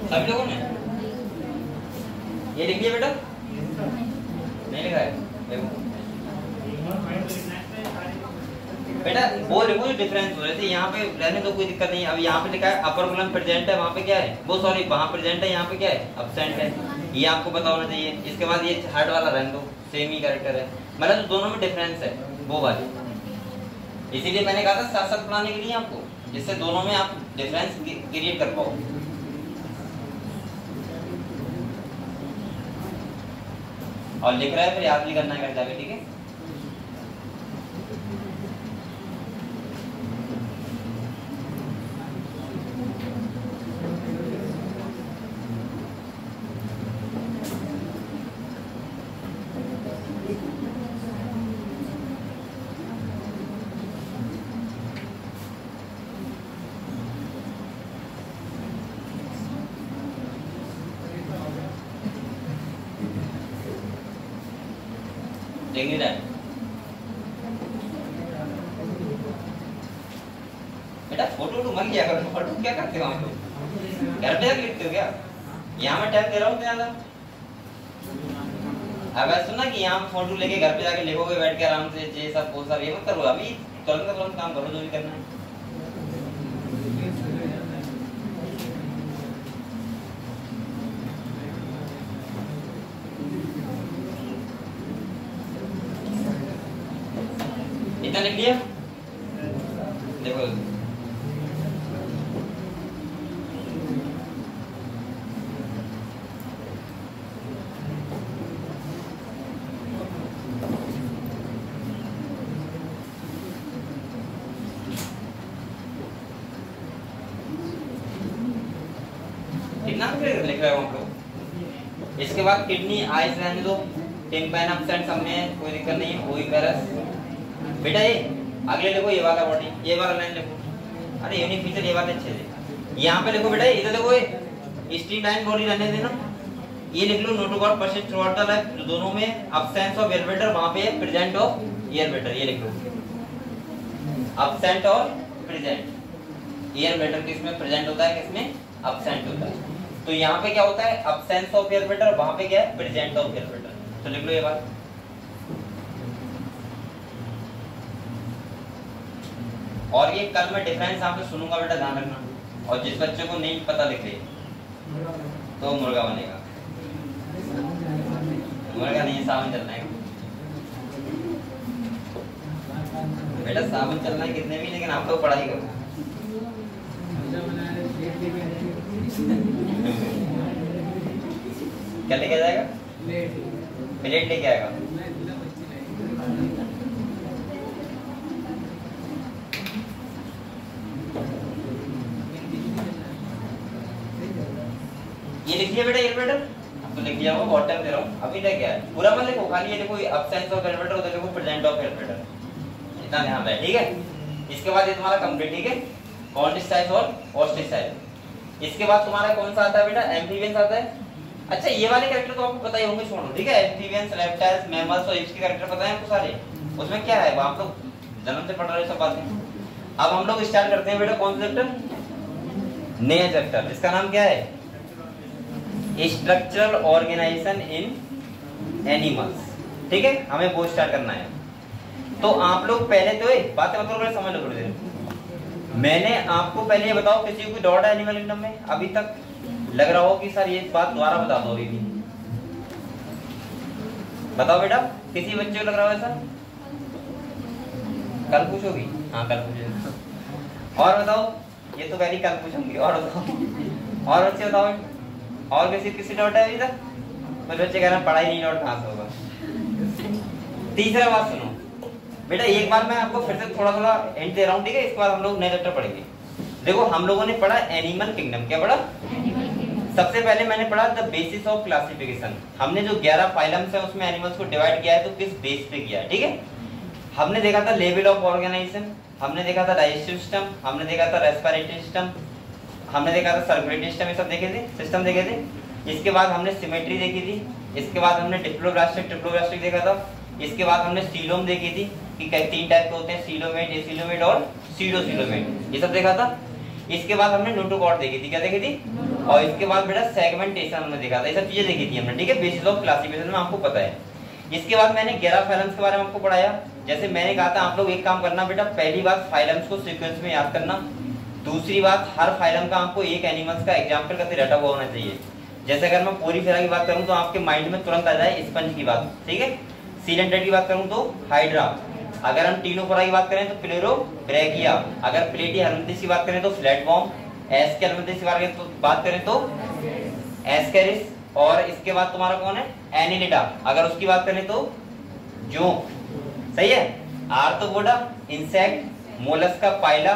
सभी लोगों ने ये लिख लिया बेटा, नहीं लिखा है, देखो बेटा वो लिखो जो डिफरेंस हो रहे थे, यहाँ पे रहने दो, कोई दिक्कत नहीं है। अब यहाँ पे लिखा है अपर कॉलम प्रेजेंट है, वहाँ पे क्या है, वो सॉरी वहाँ प्रेजेंट है, यहाँ पे क्या है, अब्सेंट है, ये आपको पता होना चाहिए। इसके बाद ये हार्ड वाला रहने दो, सेम ही कैरेक्टर है, मतलब तो दोनों में डिफरेंस है वो वाली, इसीलिए मैंने कहा था साथ साथ बनाने के लिए आपको, जिससे दोनों में आप डिफरेंस क्रिएट कर पाओ। और लिख रहा है फिर याद भी करना है घर जाके, ठीक है। देख नहीं रहा है बेटा, फोटो मत लिया करो। फोटो क्या करते हो हम लोग, घर पे जाके लिखते हो क्या? यहाँ मैं टाइम दे रहा हूँ ज्यादा। अगर सुना कि यहाँ फोटो लेके घर पे जाके लिखोगे बैठ के आराम से, ये सब वो सब ये मत करो। अभी तुरंत काम करो जो भी करना है। इतना लिख लिया, देखो कितना लिख रहे हो हम लोग। इसके बाद किडनी आइज रहने दो, टिम्पैन एब्सेंट सब में कोई दिक्कत नहीं है। ओविपरस बेटा ये अगले लिखो, ये वाला बॉडी, ये वाला लाइन लिखो। अरे यूनिक फीचर ये बात अच्छे से यहाँ पे लिखो बेटा। इधर देखो स्ट्रीमलाइन बॉडी रहने देना, ये लिख लो। Notochord persist throughout the life, दोनों में एब्सेंस ऑफ एलिवेटर, वहां पे प्रेजेंट ऑफ एलिवेटर, ये लिख लो। एब्सेंट और प्रेजेंट, एलिवेटर किसमें प्रेजेंट होता है, किसमें एब्सेंट होता है। तो यहाँ पे क्या होता है, एब्सेंस ऑफ एलिवेटर, वहां पे क्या है, प्रेजेंट ऑफ एलिवेटर। तो लिख लो ये बात। और ये कल मैं डिफरेंस यहाँ पे सुनूंगा बेटा, ध्यान रखना। और जिस बच्चे को नहीं पता लिखे तो मुर्गा बनेगा। मुर्गा नहीं, सावन चलना है बेटा, सावन चलना है कितने भी, लेकिन आप तो पढ़ाई करो। क्या लेके जाएगा? प्लेट लेके आएगा। ये लिख दिया बेटा एलिवेटर, तो लिख दिया होगा, बहुत टाइम दे रहा हूँ। अभी तक क्या है पूरा मत लिखो, खाली ये लिखो एब्सेंस ऑफ एलिवेटर, उधर लिखो प्रेजेंट ऑफ एलिवेटर, इतना ध्यान रहे, ठीक है। इसके बाद ये तुम्हारा कंप्लीट, ठीक है। कॉन्टिस्टाइज और ऑस्टिसाइज। इसके बाद तुम्हारा कौन सा आता है बेटा, एम्फीबियंस आता है। अच्छा ये वाले कैरेक्टर तो आपको पता ही होंगे, छोड़ो, ठीक है। एम्फीबियंस, रेप्टाइल्स, मैमल्स और इसके कैरेक्टर पता है आपको सारे। उसमें क्या है, आप लोग जन्म से पढ़ रहे सब बातें। अब हम लोग स्टार्ट करते हैं बेटा कौन सा चैप्टर, नया चैप्टर, जिसका नाम क्या है, स्ट्रक्चरल ऑर्गेनाइजेशन इन एनिमल्स, ठीक है। हमें वो स्टार्ट करना है। तो आप लोग पहले तो बातें मतलब समझ लो थोड़ी देर। मैंने आपको पहले ये बताओ, किसी को डाउट है एनिमल किंगडम में अभी तक लग रहा हो कि सर ये बात दोबारा बता दो, अभी भी बताओ बेटा, किसी बच्चे को लग रहा हो ऐसा? कल पूछोगी? हाँ कल पूछोगी। और बताओ, ये तो पहले कल पूछूंगी। और बताओ, और बच्चे बताओ, और किसी डाउट है अभी तक? कुछ बच्चे कह रहे हैं पढ़ाई नहीं, डाउट कहाँ से होगा। तीसरा बात सुनो बेटा, एक बार मैं आपको फिर से थोड़ा थोड़ा हिंट दे रहा हूँ, ठीक है। इसके बाद हम लोग नए चैप्टर पढ़ेंगे। देखो हम लोगों ने पढ़ा एनिमल किंगडम, क्या पढ़ा? सबसे पहले मैंने पढ़ा द बेसिस ऑफ क्लासिफिकेशन। हमने जो 11 फाइलम्स है उसमें एनिमल्स को डिवाइड किया है, तो किस बेस पे किया है, ठीक है। हमने देखा था लेवल ऑफ ऑर्गेनाइजेशन, हमने देखा था डाइजेस्टिव सिस्टम, हमने देखा था रेस्पिरेटरी सिस्टम, हमने देखा था सर्कुलेटरी सिस्टम, ये सब देखे थे, सिस्टम देखे थे। इसके बाद हमने सिमेट्री देखी थी, इसके बाद हमने डिप्लोब्लास्टिक देखा था, इसके बाद हमने सीलोम देखी थी कि 3 टाइप के होते हैं, सीलोमेट, एसिलोमेट और सीडोसीलोमेट, ये सब देखा था। इसके बाद हमने नोटोकॉर्ड देखी थी, क्या देखी थी? और इसके बाद बेटा सेगमेंटेशन हमने देखा था, ये सब चीजें देखी थी हमने, ठीक है। बेसिस ऑफ क्लासिफिकेशन में आपको पता है। इसके बाद मैंने 11 फाइलम्स के बारे में आपको पढ़ाया। जैसे मैंने कहा था, आप लोग एक काम करना बेटा, पहली बात फाइलम्स को सीक्वेंस में याद करना। दूसरी बात, हर फाइलम का आपको एक एनिमल्स का एग्जाम्पल करके रटा हुआ होना चाहिए। जैसे अगर मैं पूरी फेरा की बात करूं तो आपके माइंड में तुरंत आ जाए स्पंज की बात, ठीक है। सीडेंटेड की बात करूं तो हाइड्रा, अगर हम टीनोफोरा की बात करें तो प्लेरोब्रैकिया, अगर प्लेटीहेल्मिंथेस की बात करें तो फ्लैटवर्म, एस्केल्मिंथेस की बात करें तो एस्केरिस, और इसके बाद तुम्हारा कौन है, एनिलिडा। अगर उसकी बात करें तो जोंक, सही है। आर्थ्रोपोडा इंसेक्ट, मोलस्का पाइला,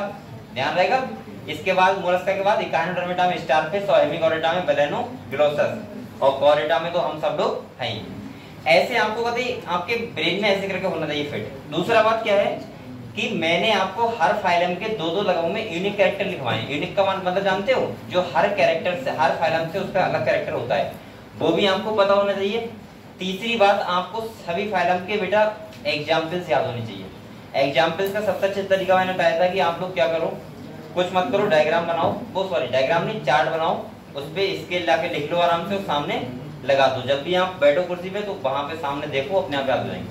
ध्यान रहेगा। इसके बाद मोलस्का के बाद इकानोडर्मेटा में स्टारफिश और हेमिकोरेटा में बेलेनोग्लोसस, और कोरेटा में तो हम सब लोग हैं। ऐसे आपको बताइए आपके ब्रेन में ऐसे करके होना चाहिए फिट। दूसरा बात क्या है कि मैंने आपको हर फाइलम के दो दो लगाओ में यूनिक कैरेक्टर लिखवाए। यूनिक का मतलब जानते हो, जो हर कैरेक्टर से, हर फाइलम से उसका अलग कैरेक्टर होता है, वो भी आपको पता होना चाहिए। तीसरी बात, आपको सभी फाइलम के बेटा एग्जाम्पल्स याद होनी चाहिए। एग्जाम्पल्स का सबसे अच्छा तरीका मैंने बताया था कि आप लोग क्या करो, कुछ मत करो, डायग्राम बनाओ, वो सॉरी डायग्राम नहीं, चार्ट बनाओ, उस पे स्केल लाके लिख लो आराम से और सामने लगा दो। जब भी आप बैठो कुर्सी पे तो वहां पे सामने देखो, अपने आप याद हो जाएंगे,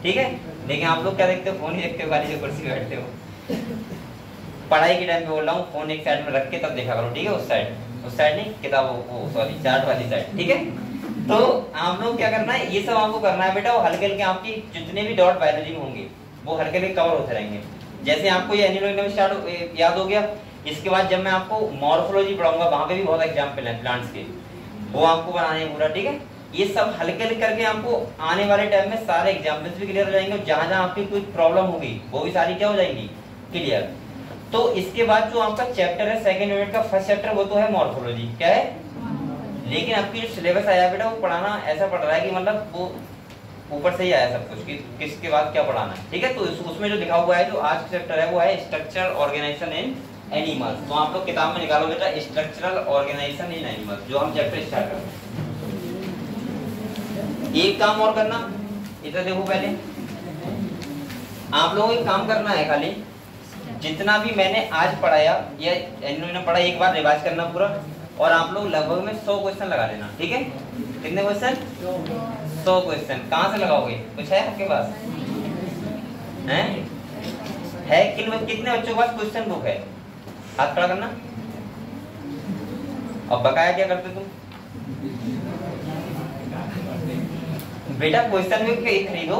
ठीक है। लेकिन आप लोग क्या देखते हो, फोन ही देखते हो, खाली जो कुर्सी पे बैठते हो। पढ़ाई के टाइम पे बोल रहा हूँ, फोन एक साइड में रख के तब देखा करो, ठीक है। उस साइड नहीं, किताब वो सॉरी चार्ट वाली साइड, ठीक है। तो आप लोग क्या करना है, ये सब आपको करना है बेटा। वो हल्के हल्के आपकी जितने भी डॉट बायोलॉजी में होंगे वो हल्के हल्के कवर होते रहेंगे। जैसे आपको ये एनिमल स्टार्ट याद हो गया, इसके बाद जब मैं आपको मॉर्फोलॉजी पढ़ाऊंगा वहां पे भी बहुत एग्जाम्पल है प्लांट्स के, वो आपको बनाने हैं पूरा, ठीक है। ये सब हल्के हल्के करके आपको आने वाले टाइम में सारे एग्जाम्पल्स भी क्लियर हो जाएंगे, और जहां जहां आपकी कोई प्रॉब्लम होगी वो भी सारी क्या हो जाएंगी, क्लियर। तो इसके बाद जो आपका चैप्टर है सेकंड यूनिट का फर्स्ट चैप्टर, वो तो है मॉर्फोलॉजी, क्या है। लेकिन आपकी जो सिलेबस आया बेटा वो पढ़ाना ऐसा पढ़ रहा है कि मतलब वो ऊपर से ही आया सब कुछ कि किसके बाद क्या पढ़ाना है, ठीक है। तो उसमें जो लिखा हुआ है, जो आज का चैप्टर है वो है स्ट्रक्चरल ऑर्गेनाइजेशन इन एनिमल्स। तो आप लोग किताब में निकालो बेटा स्ट्रक्चरल ऑर्गेनाइजेशन इन एनिमल्स, जो हम चैप्टर स्टार्ट करते हैं। एक काम और करना, इधर देखो, पहले आप लोगों को एक काम करना है, खाली जितना भी मैंने आज पढ़ाया या इन्होंने पढ़ा एक बार रिवाइज करना पूरा, और आप लोग लगभग में 100 क्वेश्चन लगा लेना, ठीक है। कितने क्वेश्चन, 100 क्वेश्चन। कहाँ से लगाओगे, कुछ है आपके पास है कितने बच्चों के पास क्वेश्चन बुक है, हाथ खड़ा करना। और बकाया क्या करते तुम बेटा, क्वेश्चन बुक खरीदो,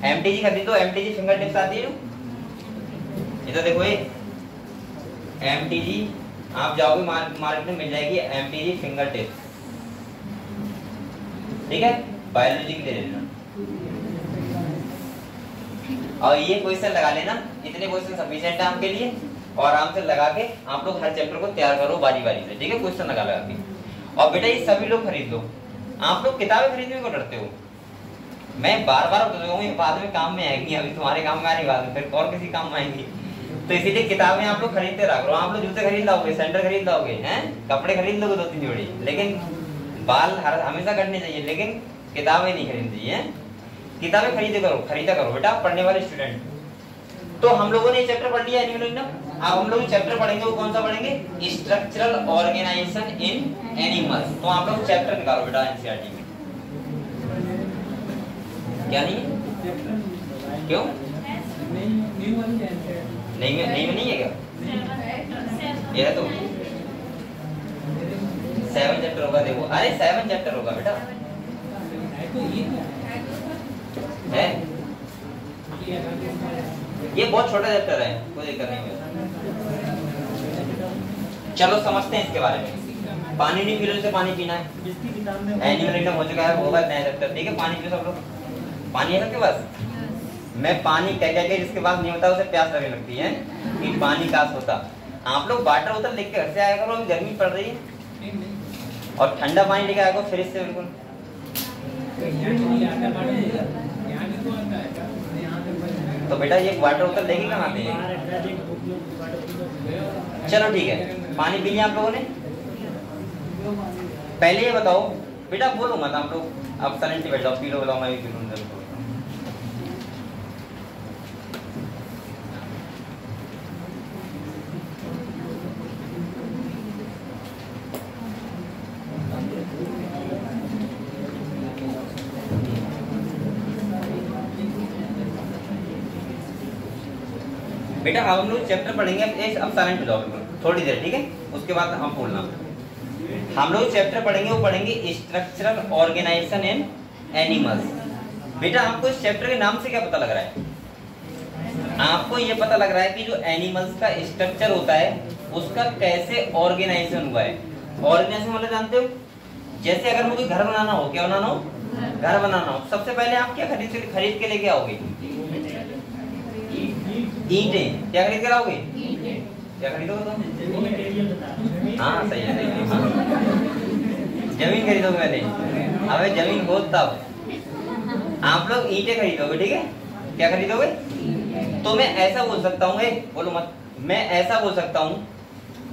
एमटीजी खरीदो, एमटीजी फिंगर टिप्स आती है, इधर देखो ये एमटीजी, आप जाओगे मार्केट में मिल जाएगी एमटीजी फिंगर टिप्स, ठीक है। बायोलॉजी की ले लेना, और ये क्वेश्चन लगा लेना, इतने क्वेश्चन सफिशिएंट है आपके लिए। और आराम से लगा के आप लोग हर चैप्टर को तैयार करो बारी बारी से, ठीक है, क्वेश्चन लगा के। और बेटा ये सभी लोग खरीद लो। आप लोग किताबें खरीदने को डरते हो, मैं बार बार बता दूंगा, बाद में काम में आएंगी, अभी तुम्हारे काम में आने बाद फिर और किसी काम में आएंगी। तो इसीलिए किताबें आप लोग खरीदते रहो। आप लोग जूते खरीद लाओगे, सैंडल खरीद लाओगे, हैं, कपड़े खरीद लोगे 2-3 जोड़ी, लेकिन बाल हमेशा कटने चाहिए, लेकिन किताबें नहीं खरीदनी चाहिए। किताबें खरीदा करो बेटा, पढ़ने वाले स्टूडेंट। तो हम लोगों ने ये चैप्टर पढ़ लिया एनिमल ना, अब हम लोग चैप्टर पढ़ेंगे, वो कौन सा पढ़ेंगे, स्ट्रक्चरल ऑर्गेनाइजेशन इन एनिमल्स। तो आप लोग चैप्टर निकालो बेटा एनसीईआरटी में। क्या नहीं है, क्यों नहीं है क्या, ये तो 7 चैप्टर होगा, देखो, अरे 7 चैप्टर होगा बेटा, है ये बहुत छोटा चैप्टर है, कोई दिक्कत नहीं है। चलो समझते हैं इसके बारे में। पानी नहीं पी रहे से पानी पीना है, एनिमल एकदम हो चुका है, होगा नया चैप्टर, ठीक है। पानी पियो सब लोग, पानी है सबके पास। मैं पानी कह के जिसके पास नहीं होता उसे प्यास लगने लगती है कि पानी काश होता। आप लोग वाटर बोतल लेके घर से आया करो, अभी गर्मी पड़ रही है, और ठंडा पानी लेके आया करो फ्रिज से, बिल्कुल। तो बेटा ये वाटर बोतल लेके कहाँ आते हैं, चलो ठीक है। पानी पी लिया आप लोगों ने। पहले ये बताओ बेटा, बोलो मत आप लोग, अब साइलेंटली बैठ जाओ, पी लो, बताओ, मैं भी पी लूँ। बेटा अब हम लोग चैप्टर पढ़ेंगे, अब साइलेंट हो जाओ बिल्कुल थोड़ी देर, ठीक है। उसके बाद हम बोलना, हम लोग चैप्टर पढ़ेंगे, वो पढ़ेंगे स्ट्रक्चरल ऑर्गेनाइजेशन इन एनिमल्स। बेटा आपको इस चैप्टर के नाम से क्या पता लग रहा है, आपको ये पता लग रहा है कि जो एनिमल्स का स्ट्रक्चर होता है उसका कैसे ऑर्गेनाइजेशन हुआ है। ऑर्गेनाइजेशन मतलब जानते हो, जैसे अगर मुझे घर बनाना हो, क्या बनाना हो, घर बनाना हो, सबसे पहले आप क्या खरीद के लेके आओगे, ईंटें। क्या खरीद कर आओगे, क्या खरीदोगे तुम, हाँ सही है, सही है, हाँ। जमीन खरीदोगे पहले, अबे जमीन हो तब आप लोग ईंटें खरीदोगे, ठीक है। क्या खरीदोगे, तो मैं ऐसा बोल सकता हूँ, बोलो मत, मैं ऐसा बोल सकता हूँ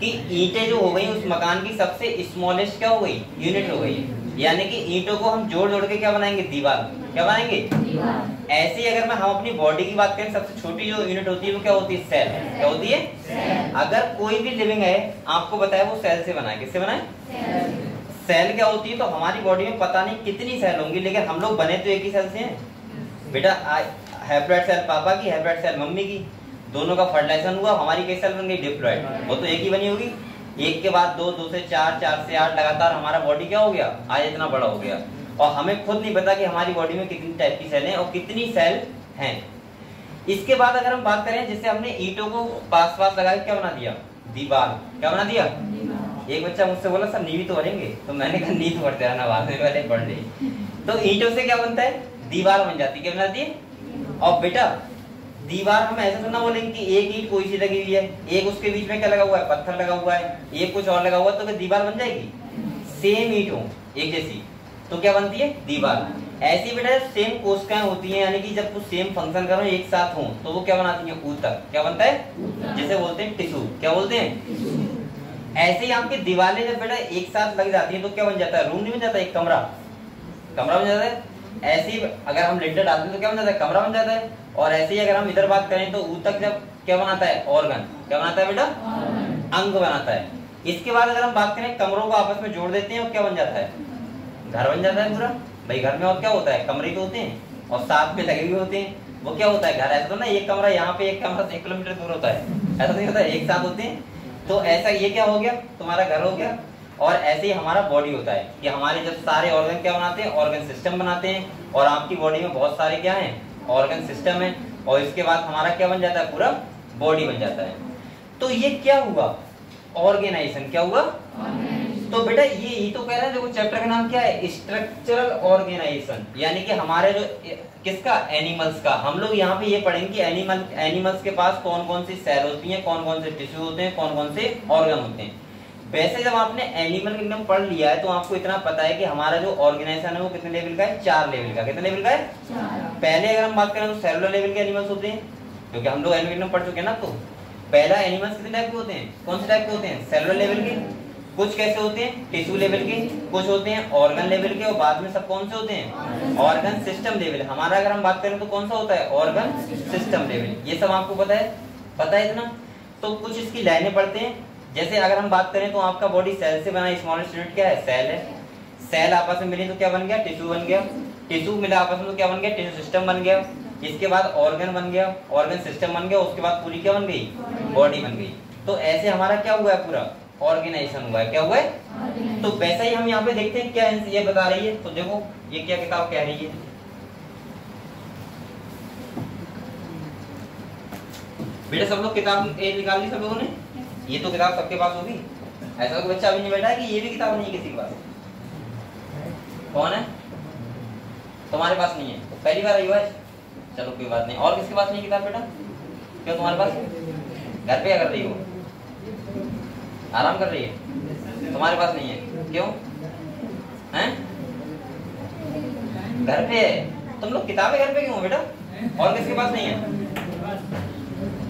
कि ईंटें जो हो गई उस मकान की सबसे स्मॉलेस्ट क्या हो गई, यूनिट हो गई। यानी कि ईंटों को हम जोड़ जोड़ के क्या बनाएंगे, दीवार। क्या बनाएंगे, दीवार। ऐसे ही अगर मैं हम अपनी बॉडी की बात करें, सबसे छोटी जो यूनिट होती है वो क्या होती है, सेल। क्या होती है, सेल। अगर कोई भी लिविंग है, आपको बताया वो सेल से बना है, किससे बना है, सेल क्या होती है। तो हमारी बॉडी में पता नहीं कितनी सेल होंगी, लेकिन हम लोग बने तो एक ही सेल से हैं बेटा। हैप्लॉइड सेल पापा की, हैप्लॉइड सेल मम्मी की, दोनों का फर्टिलाइजेशन हुआ, हमारी कैसी सेल बन गई, डिप्लॉइड। वो तो एक ही बनी होगी। एक के बाद दो, दो से चार, चार से आठ, लगातार हमारा बॉडी क्या हो गया, आज इतना बड़ा हो गया। और हमें खुद नहीं पता कि हमारी बॉडी में कितनी टाइप की सेल हैं और कितनी सेल हैं। इसके बाद अगर हम बात करें, जैसे हमने ईंटों को पास पास लगा के क्या बना दिया, दीवार। क्या बना दिया, एक बच्चा मुझसे बोला सर नींव तो भरेंगे, तो मैंने कहा नींव तो भरते रहना, बाद में पहले पढ़ ले। तो ईंटों से क्या बनता है, दीवार बन जाती है। क्या बनाती है, और बेटा दीवार हम ऐसे तो ना बोलेंगे कि एक ईंट कोई सी लगी हुई है, एक उसके बीच में क्या लगा हुआ है, पत्थर लगा हुआ है, एक कुछ और लगा हुआ है, तो क्या दीवार बन जाएगी, सेम ईंट हो एक जैसी, तो क्या बनती है, दीवार। ऐसी बेटा सेम कोशिकाएं होती हैं, यानी कि जब कुछ सेम फंक्शन करो एक साथ हो तो वो क्या बनाती है, ऊतक। क्या बनता है, जैसे बोलते हैं टिश्यू। क्या बोलते हैं, ऐसे ही आपकी दीवारें जब बेटा एक साथ लग जाती है तो क्या बन जाता है, रूम नहीं बन जाता, एक कमरा, कमरा बन जाता है। ऐसे ही अगर हम लिंटर डालते हैं तो क्या बन जाता है, कमरा बन जाता है। और ऐसे ही अगर हम इधर बात करें तो ऊतक जब क्या बनाता है, ऑर्गन। क्या बनाता है बेटा, अंग बनाता है। इसके बाद अगर हम बात करें, कमरों को आपस में जोड़ देते हैं और क्या बन जाता है, घर बन जाता है पूरा। भाई घर में और क्या होता है, कमरे तो होते हैं और साथ में लगे हुए होते हैं, वो क्या होता है, घर। ऐसा तो ना एक कमरा यहाँ पे, एक कमरा 1 किलोमीटर दूर होता है, ऐसा नहीं होता है, एक साथ होते हैं। तो ऐसा ये क्या हो गया, तुम्हारा घर हो गया। और ऐसे ही हमारा बॉडी होता है कि हमारे जब सारे ऑर्गन क्या बनाते हैं, ऑर्गन सिस्टम बनाते हैं। और आपकी बॉडी में बहुत सारे क्या हैं, ऑर्गन सिस्टम है। और इसके बाद हमारा क्या बन जाता है, पूरा बॉडी बन जाता है। तो ये क्या हुआ, ऑर्गेनाइजेशन। क्या हुआ, तो बेटा ये ही तो कह रहे हैं, देखो चैप्टर का नाम क्या है, स्ट्रक्चरल ऑर्गेनाइजेशन। यानी कि हमारे जो किसका, एनिमल्स का। हम लोग यहाँ पे ये पढ़ेंगे कि एनिमल्स के पास कौन कौन सी सेल होती हैं, कौन कौन से टिश्यू होते हैं, कौन कौन से ऑर्गन होते हैं। वैसे जब आपने एनिमल किंगडम पढ़ लिया है तो आपको इतना पता है कि हमारा जो ऑर्गेनाइजेशन है वो कितने लेवल का है, 4 लेवल का। कितने लेवल का है, 4। पहले अगर हम बात करें तो सेलुलर लेवल के एनिमल्स होते हैं, क्योंकि हम लोग एनिमल किंगडम पढ़ चुके हैं ना। तो पहला एनिमल्स कितने टाइप के होते हैं, कौन से टाइप के होते हैं, सेलुलर लेवल के। कुछ कैसे होते हैं, टिश्यू लेवल के, कुछ होते हैं ऑर्गन लेवल के, और बाद में सब कौन से होते हैं, ऑर्गन सिस्टम लेवल। हमारा अगर हम बात करें तो कौन सा होता है, ऑर्गन सिस्टम लेवल। ये सब आपको पता है, पता है इतना। तो कुछ इसकी लाइनें पढ़ते हैं। जैसे अगर हम बात करें तो आपका बॉडी सेल से बना, स्मॉलेस्ट यूनिट क्या है, सेल है। सेल आपस में मिले तो क्या बन गया, टिश्यू बन गया। टिश्यू मिला आपस में तो क्या बन गया, टिश्यू सिस्टम बन गया। इसके बाद ऑर्गन बन गया, ऑर्गन सिस्टम बन गया। उसके बाद पूरी क्या बन गई, बॉडी बन गई। तो ऐसे हमारा क्या हुआ है, पूरा ऑर्गेनाइजेशन हुआ है। क्या हुआ है, तो वैसा ही हम यहाँ पे देखते हैं क्या ये बता रही है। तो देखो ये क्या किताब कह रही है, बेटा सब लोग किताब निकाल ली सब लोगों ने। ये तो किताब सबके पास होगी, ऐसा कोई बच्चा अभी नहीं बैठा है कि ये भी किताब नहीं है किसी के पास। कौन है, तुम्हारे पास नहीं है, पहली बार आई हुआ है, चलो कोई बात नहीं। और किसके पास नहीं किताब बेटा, क्यों तुम्हारे पास, घर पे क्या कर रही हो, आराम कर रही है, तुम्हारे पास नहीं है, क्यों हैं, घर पे है। तुम लोग किताबें घर पे क्यों बेटा, और किसके पास नहीं है,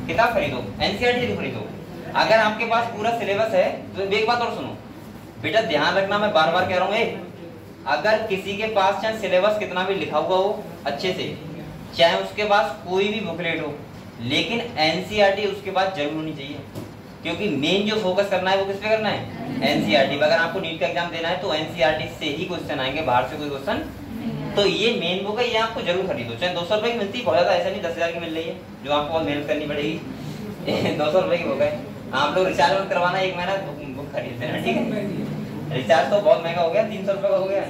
किताब खरीदो, एनसीईआरटी खरीदो। अगर आपके पास पूरा सिलेबस है तो एक बात और सुनो बेटा, ध्यान रखना, मैं बार बार कह रहा हूँ, अगर किसी के पास चाहे सिलेबस कितना भी लिखा हुआ हो अच्छे से, चाहे उसके पास कोई भी बुकलेट हो, लेकिन एनसीईआरटी उसके पास जरूर होनी चाहिए। क्योंकि मेन जो फोकस करना है वो किस पे करना है, एनसीईआरटी पे। अगर आपको नीट का एग्जाम देना है तो एनसीईआरटी से ही क्वेश्चन आएंगे, बाहर से कोई क्वेश्चन। तो ये मेन बुक है, ये आपको जरूर खरीदो। चाहे 200 रुपए की मिलती है, बहुत ज्यादा ऐसा नहीं 10,000 की मिल रही है जो आपको बहुत मेहनत करनी पड़ेगी। 200 रुपए की बुक है, आप लोग रिचार्ज मत करवाना, 1 महीना बुक खरीद देना, ठीक है। रिचार्ज तो बहुत महंगा हो गया, 300 रुपए का हो गया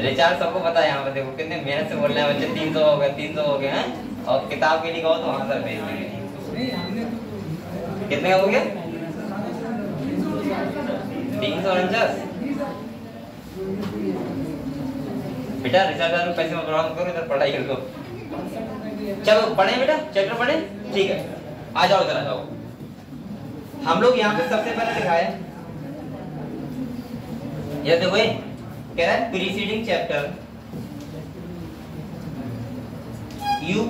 रिचार्ज। सबको पता है यहाँ पे, देखो कितने मेहनत से बोल रहे हैं बच्चे, 300 हो गए, 300 हो गए हैं। और किताब के लिए कहो तो वहां सर भेज देंगे। कितने का हो गया, बीन्स और अंजस। बेटा रिसर्च में पैसे मत बर्बाद करो, इधर पढ़ाई कर लो। चलो पढ़े बेटा, चैप्टर पढ़े, ठीक है। आ जाओ इधर आ जाओ। हम लोग यहाँ पे सबसे पहले लिखा है, ये देखो, कह रहा है preceding chapter you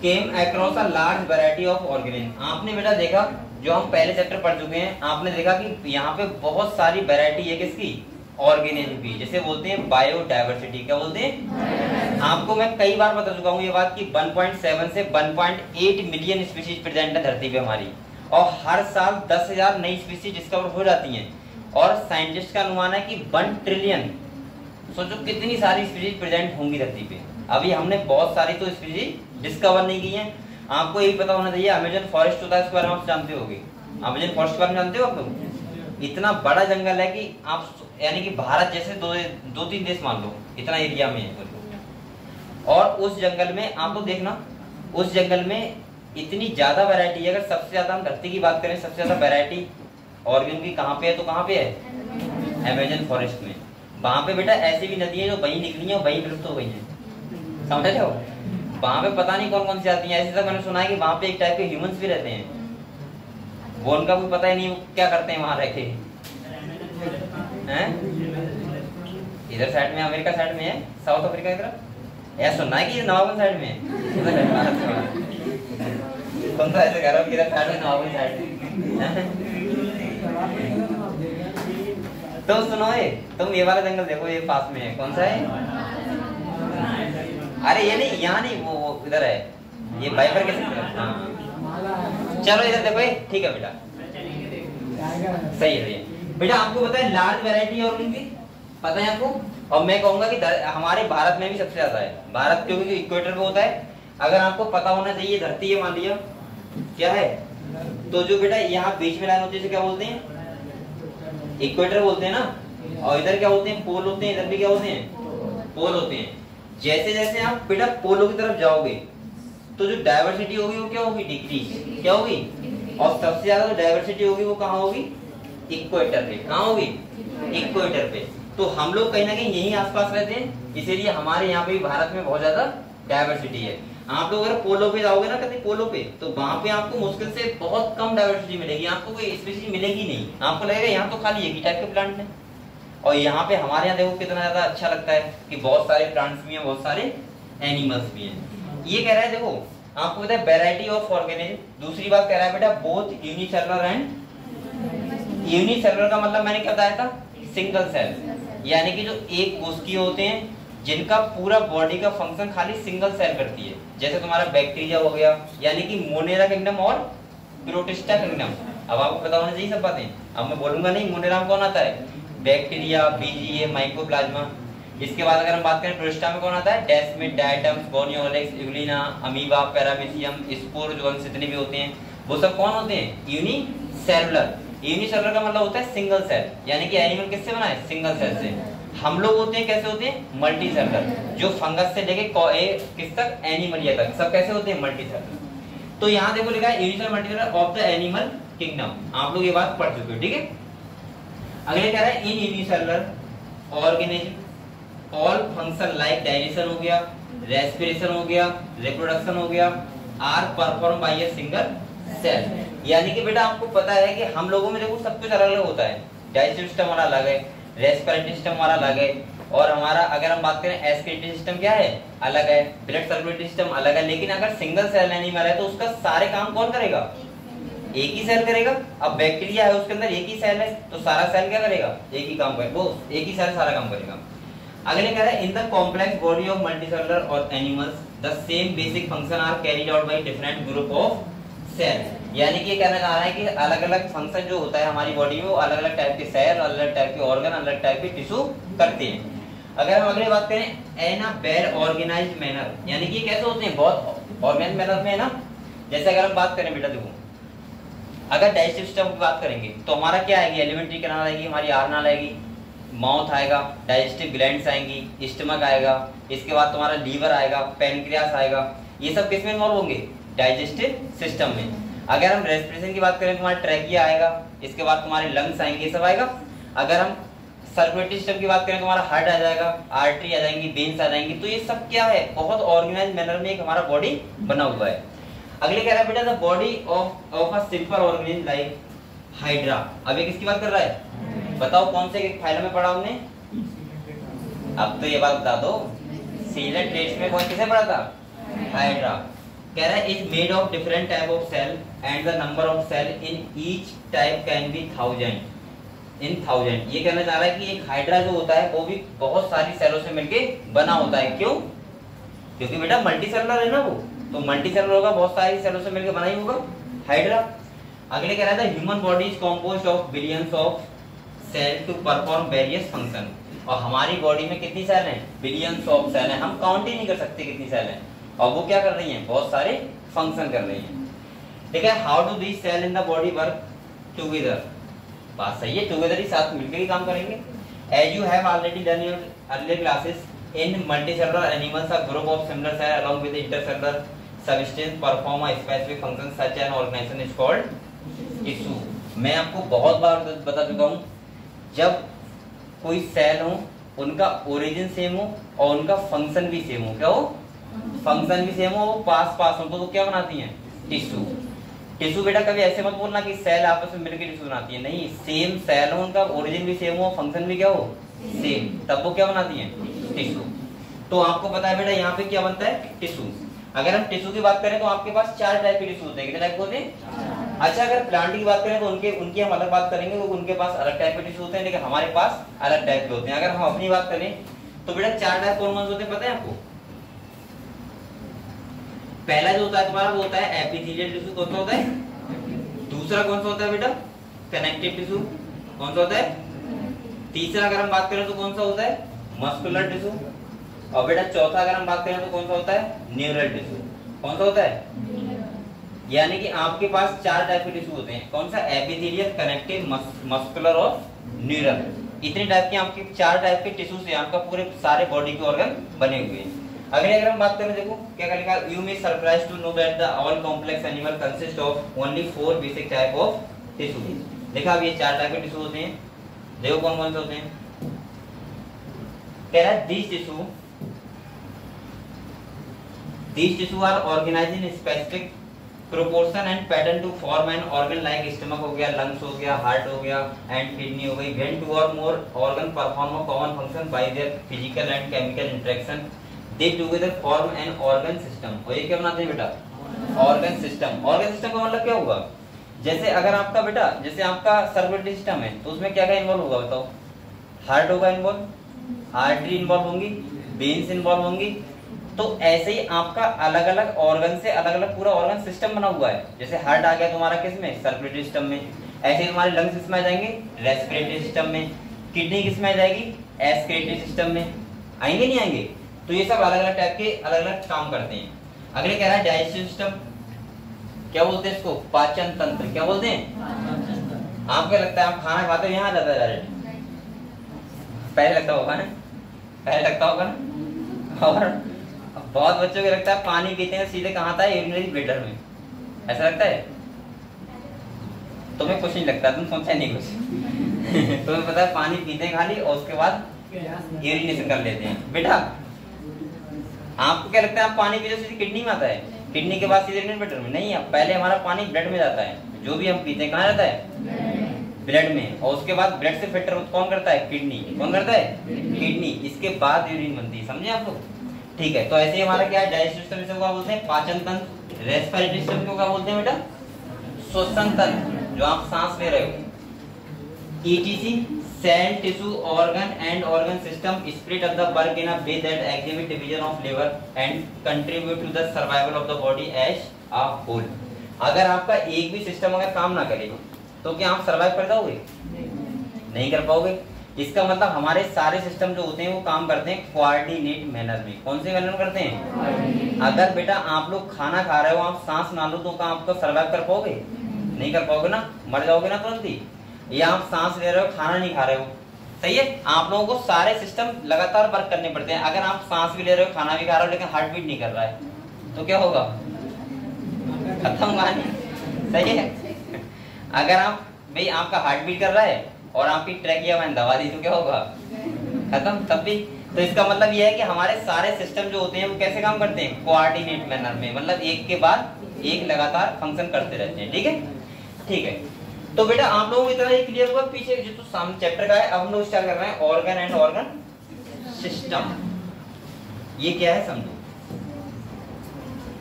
came across a large variety of organism. आपने बेटा देखा, जो हम पहले चैप्टर पढ़ चुके हैं, आपने देखा कि यहाँ पे बहुत सारी वैरायटी है किसकी, ऑर्गेनिज्म की, जैसे बोलते हैं बायोडायवर्सिटी। क्या बोलते हैं? आपको मैं कई बार बता चुका हूँ ये बात कि 1.7 से 1.8 मिलियन स्पीशीज प्रेजेंट है धरती पे हमारी, और हर साल 10,000 नई स्पीशीज डिस्कवर हो जाती हैं, और साइंटिस्ट का अनुमान है कि 1 ट्रिलियन, सोचो कितनी सारी स्पीशीज प्रेजेंट होंगी धरती पे। अभी हमने बहुत सारी तो स्पीशीज डिस्कवर नहीं की हैं। आपको यही पता होना चाहिए अमेजन फॉरेस्ट होता है, इसके बारे में आप जानते होंगे। अमेजन फॉरेस्ट के बारे में जानते हो आप लोग? इतना बड़ा जंगल है कि आप यानी कि भारत जैसे दो तीन देश मान लो, इतना एरिया में है। और उस जंगल में आप लोग देखना, उस जंगल में इतनी ज्यादा वैरायटी है। अगर सबसे ज्यादा हम धरती की बात करें, सबसे ज्यादा वैरायटी ऑर्गेन की कहाँ पे है, तो कहाँ पे है? अमेजन फॉरेस्ट में। वहां पे बेटा ऐसी भी नदी है जो वहीं निकली है और वहीं विलुप्त हो गई है, समझ रहे हो? वहां पे पता नहीं कौन कौन सी आती है। ऐसे तक मैंने सुना है कि वहां पे एक टाइप के ह्यूमंस भी रहते हैं, वो उनका कोई पता ही नहीं वो क्या करते हैं वहां रह के, हैं? इधर साइड में, अमेरिका साइड में है, साउथ अफ्रीका की तरफ। ऐसा सुनना है कि ये नवाबन साइड में है। तुम तो ऐसे कह रहे हो कि इधर साइड में, नवाबन साइड में। तो सुनो, तुम ये वाला जंगल देखो, ये पास में है, कौन सा है? अरे ये नहीं, यहाँ नहीं, वो इधर है, ये बाइपर के तरफ। हाँ चलो इधर देखो, ठीक है बेटा, सही है बेटा। आपको पता है लार्ज वैरायटी और उनकी पता है आपको, और मैं कहूंगा कि हमारे भारत में भी सबसे ज्यादा है। भारत क्योंकि इक्वेटर पे होता है। अगर आपको पता होना चाहिए, धरती है मान लिया, क्या है, तो जो बेटा यहाँ बीच में लाइन होती है क्या बोलते हैं? इक्वेटर बोलते हैं ना। और इधर क्या होते हैं? पोल होते हैं। इधर भी क्या होते हैं? पोल होते हैं। जैसे जैसे आप बेटा पोलों की तरफ जाओगे तो जो डायवर्सिटी होगी वो क्या होगी? डिक्रीज। क्या होगी? और सबसे ज्यादा जो डायवर्सिटी होगी वो कहाँ होगी? इक्वेटर पे। कहाँ होगी? इक्वेटर पे। तो हम लोग कहीं ना कहीं यहीं आसपास रहते हैं, इसीलिए हमारे यहाँ पे भी भारत में बहुत ज्यादा डायवर्सिटी है। आप लोग अगर पोलो पे जाओगे ना, कभी पोलो पे, तो वहां पे आपको मुश्किल से बहुत कम डायवर्सिटी मिलेगी, आपको कोई स्पीशीज मिलेगी नहीं। आपको लगेगा यहाँ तो खाली एक ही टाइप के प्लांट है। और यहाँ पे हमारे यहाँ देखो कितना ज्यादा अच्छा लगता है कि बहुत सारे प्लांट्स भी हैं, बहुत सारे एनिमल्स भी हैं। ये कह रहा है, देखो आपको पता है वैरायटी ऑफ ऑर्गेनिज्म। दूसरी बात कह रहा है बेटा बोथ यूनिसेलुलर एंड यूनिसेलुलर का मतलब मैंने क्या बताया था? सिंगल सेल, यानी कि जो एक कोशिकीय होते हैं जिनका पूरा बॉडी का फंक्शन खाली सिंगल सेल करती है। जैसे तुम्हारा बैक्टीरिया हो गया, यानी कि मोनेरा किंगडम और प्रोटिस्टा किंगडम। अब आपको पता होना चाहिए सब बातें। अब मैं बोलूंगा नहीं मोनेरा में कौन आता है, बैक्टीरिया, बीजीए, माइकोप्लाज्मा। इसके बाद अगर हम बात करें प्रोटिस्टा में कौन आता है, desmid, diatoms, gonyaulax, euglena, amoeba, paramecium, spore, जो जितने भी होते हैं वो सब कौन होते हैं? यूनिसेलुलर। यूनिसेलुलर का मतलब होता है सिंगल सेल, यानी कि एनिमल किससे बना है? सिंगल सेल से। हम लोग होते हैं कैसे होते हैं? मल्टी सेलुलर, जो फंगस से लेके किस तक? एनिमलिया तक, सब कैसे होते हैं? Multi cellular. तो यहाँ देखो लिखा है unicellular multicellular of the animal kingdom. आप लोग ये बात पढ़ चुके हो, ठीक है। अगले कह रहा है in unicellular organism all function like digestion हो गया, रेस्पिरेशन हो गया, रिप्रोडक्शन हो गया, are perform by a single cell. यानी कि बेटा आपको पता है कि हम लोगों में देखो सब कुछ अलग अलग होता है। डाइजेस्टिव सिस्टम हमारा अलग है, रेस्पिरेटरी सिस्टम हमारा अलग है, और हमारा अगर हम बात करें एक्सक्रीटरी सिस्टम क्या है? अलग है, ब्लड सर्कुलेटरी सिस्टम अलग है। लेकिन अगर सिंगल सेल एनिमल है तो उसका सारे काम कौन करेगा? एक ही सेल करेगा। अब बैक्टीरिया है उसके अंदर एक ही सेल है, तो सारा सेल क्या करेगा? एक ही काम करेगा, वो एक ही सेल सारा काम करेगा। अगले कह रहा है in the complex body of multicellular और animals the same basic function are carried out by different group of cell. यानी कि कहना चाह रहा है कि अलग अलग फंक्शन जो होता है हमारी बॉडी में वो अलग अलग टाइप के सेल, अलग अलग टाइप के ऑर्गन, अलग टाइप के टिश्यू करते हैं। अगर हम अगली बात करें इन अ वेल ऑर्गेनाइज्ड मैनर, यानी कि कैसे होते हैं? बहुत ऑर्गेनाइज्ड मैनर में है ना। जैसे अगर हम बात करें बेटा देखो, अगर डाइजेस्टिव सिस्टम की बात करेंगे तो हमारा क्या आएगी? एलिमेंट्री कैनाल आएगी, हमारी आरनाल आएगी, माउथ आएगा, डाइजेस्टिव ग्लैंड्स आएंगी, स्टमक आएगा, इसके बाद तुम्हारा लीवर आएगा, पैनक्रियास आएगा। ये सब किस में इन्वॉल्व होंगे? डाइजेस्टिव सिस्टम में। अगर हम रेस्पिरेशन की बात करें तुम्हारा ट्रैकिया आएगा, इसके बाद तुम्हारे लंग्स आएंगे, सब आएगा। अगर हम सर्कुलेटरी सिस्टम की बात करें तो हमारा हार्ट आ जाएगा, आर्टरी आ जाएंगी, वेन्स आ जाएंगी। तो ये सब क्या है, बहुत ऑर्गेनाइज मैनर में एक हमारा बॉडी बना हुआ है। अगले कह रहा है बेटा the body of a simple organism like hydra. अब ये किसकी बात कर रहा है, बताओ कौन से फाइलम में पढ़ा हमने? अब तो ये बात बता दो, सीलेट टेस्ट में कौन किसे पढ़ा था? हाइड्रा। कह रहा है is made of different type of cell and the number of cell in each type can be 1000। ये कहना चाह रहा है कि एक हाइड्रा जो होता है वो भी बहुत सारी सेलों से मिलके बना होता है। क्यों? क्योंकि बेटा मल्टी सेलुलर है ना वो, तो मल्टी सेलुलर होगा, बहुत सारी सेलों से मिलकर बना ही होगा हाइड्रा। अगले कह रहा था human body is composed of billions of cell to perform various function. और हमारी बॉडी में कितनी सेल हैं? बिलियंस ऑफ सेल हैं, हम काउंट ही नहीं कर सकते कितनी सेल हैं। और वो क्या कर रही हैं? बहुत सारे फंक्शन कर रही हैं। ठीक है, how do these cell in the body work together? बात सही है, टुगेदर ही साथ मिलकर ही काम करेंगे। As you have already done your earlier classes in multicellular animals a group of similar cell along with intercellular substance perform a specific function such an organisation is called tissue. मैं आपको बहुत बार बता चुका हूं, जब कोई सेल हो उनका ओरिजिन सेम हो और उनका फंक्शन भी सेम हो, क्या हो? फंक्शन भी सेम हो, वो पास पास हो, तो वो क्या बनाती हैं? टिश्यू। टिश्यू बेटा कभी ऐसे मत बोलना कि सेल आपस में मिलकर टिश्यू बनाती है, नहीं, सेम सेल हो, उनका ओरिजिन भी सेम हो, फंक्शन भी क्या हो? सेम, तब वो क्या बनाती हैं? टिश्यू। तो आपको पता है बेटा यहाँ पे क्या बनता है? टिश्यू। अगर हम टिश्यू की बात करें तो आपके पास 4 टाइप के टिश्यू होते हैं। कितने टाइप होते हैं? अच्छा, अगर प्लांट की बात करें तो उनकी हम अलग बात करेंगे, तो उनके पास अलग टाइप के टिश्यू होते हैं, लेकिन हमारे पास अलग टाइप के होते हैं। अगर हम अपनी बात करें तो बेटा 4 टाइप कौन कौन से होते हैं पता है आपको? पहला जो होता है तुम्हारा वो होता है एपिथेलियल टिश्यू। कौन सा होता है? दूसरा कौन सा होता है बेटा? Connective tissue. कौन सा होता है? तीसरा अगर हम बात करें तो कौन सा होता है? Muscular tissue. और बेटा चौथा अगर हम बात करें तो कौन सा होता है? Neural tissue. कौन सा होता है? यानी कि आपके पास 4 टाइप के टिश्यू होते हैं। कौन सा? एपिथेलियल, कनेक्टिव, मस्कुलर और न्यूरल। इतने टाइप के आपके 4 टाइप के टिश्यू से आपका पूरे सारे बॉडी के ऑर्गन बने हुए हैं। अगले अगर हम बात करें, देखो क्या लिखा, you may surprise to know that the all complex animal consist of only 4 basic type of tissue. देखा, अब ये 4 टाइप के टिश्यू होते हैं। देखो कौन कौन से होते हैं। कह रहा है these tissue are organized in specific proportion and pattern to form an organ like stomach हो गया, lungs हो गया, heart हो गया and kidney हो गई। When 2 or more organ perform a common function by their physical and chemical interaction, they together form an organ system। और ये क्या बनाते हैं बेटा? organ system। organ system का मतलब क्या होगा? जैसे अगर आपका बेटा, जैसे आपका सर्कुलेटरी सिस्टम है तो उसमें क्या क्या इन्वॉल्व होगा बताओ? हार्ट होगा इन्वॉल्व, आर्टरी इन्वॉल्व होंगी, वेन्स इन्वॉल्व होंगी। तो ऐसे ही आपका अलग अलग ऑर्गन से अलग अलग पूरा ऑर्गन सिस्टम बना हुआ है। जैसे हार्ट आ गया तुम्हारा किस में? सर्कुलेटरी सिस्टम में। ऐसे ही तुम्हारे लंग्स किसमें आ जाएंगे? रेस्पिरेटरी सिस्टम में। किडनी किसमें आ जाएगी? एक्सक्रीटरी सिस्टम में। आएंगे नहीं आएंगे? तो ये सब अलग अलग टाइप के अलग अलग काम करते हैं। अगले कह रहा है डाइजेस्टिव सिस्टम। क्या बोलते हैं इसको? पाचन तंत्र। क्या बोलते हैं? आपको क्या लगता है आप खाना खाते हो यहाँ आ जाता है डायरेक्ट? पहले लगता होगा ना, पहले लगता होगा ना। और बहुत बच्चों को लगता है पानी पीते हैं सीधे कहाँ आता है? यूरिनरी ब्लैडर में। ऐसा लगता है? तुम्हें कुछ नहीं लगता, तुम सोचा नहीं कुछ। तुम्हें पता है पानी पीते हैं खाली और उसके बाद यूरिनेशन कर लेते हैं। बेटा आपको क्या लगता है आप पानी पीते सीधे किडनी में आता है? किडनी के बाद सीधे यूरिनरी ब्लैडर में? नहीं, पहले हमारा पानी ब्लड में जाता है। जो भी हम पीते हैं कहाँ जाता है? ब्लड में। और उसके बाद ब्लड से फिल्टर कौन करता है? किडनी। कौन करता है? किडनी। इसके बाद यूरिन बनती है। समझे आप लोग? ठीक है, तो ऐसे ही हमारा क्या है? डाइजेस्टिव सिस्टम को बोलते हैं पाचन तंत्र। रेस्पिरेटरी सिस्टम को क्या बोलते हैं बेटा? श्वसन तंत्र, जो आप सांस ले रहे हो। Etc cell, tissue, organ and organ system split of the work in a way that activate division of labour and contribute to the survival of the body as a whole. अगर आपका एक भी सिस्टम अगर काम ना करे तो क्या आप सर्वाइव कर जाओगे? नहीं कर पाओगे। इसका मतलब हमारे सारे सिस्टम जो होते हैं वो काम करते हैं कोऑर्डिनेट मैनर में। कौन से मैनर में करते हैं? अगर बेटा आप लोग खाना खा रहे हो, आप सांस ना लो तो क्या आपको सर्वाइव कर पाओगे? नहीं कर पाओगे ना, मर जाओगे ना तुरंत ही। या आप सांस ले रहे हो, खाना नहीं खा रहे हो, सही है? आप लोगों को सारे सिस्टम लगातार वर्क करने पड़ते हैं। अगर आप सांस भी ले रहे हो, खाना भी खा रहे हो, लेकिन हार्ट बीट नहीं कर रहा है तो क्या होगा? खत्म कहानी, सही है? अगर आप भाई आपका हार्ट बीट कर रहा है और आपकी ट्रैकिया मैंने दबा दी तो क्या होगा, खत्म तब भी। तो इसका मतलब ये है कि हमारे सारे सिस्टम जो होते हैं वो कैसे काम करते हैं, कोऑर्डिनेट मैनर में, मतलब एक के बाद एक लगातार फंक्शन करते रहते हैं। ठीक है, ठीक है। तो बेटा आप लोगों को इतना ही क्लियर हुआ, पीछे जो तो सामने चैप्टर का है। अब हम लोग स्टार्ट कर रहे हैं ऑर्गन एंड ऑर्गन सिस्टम। ये क्या है समझो,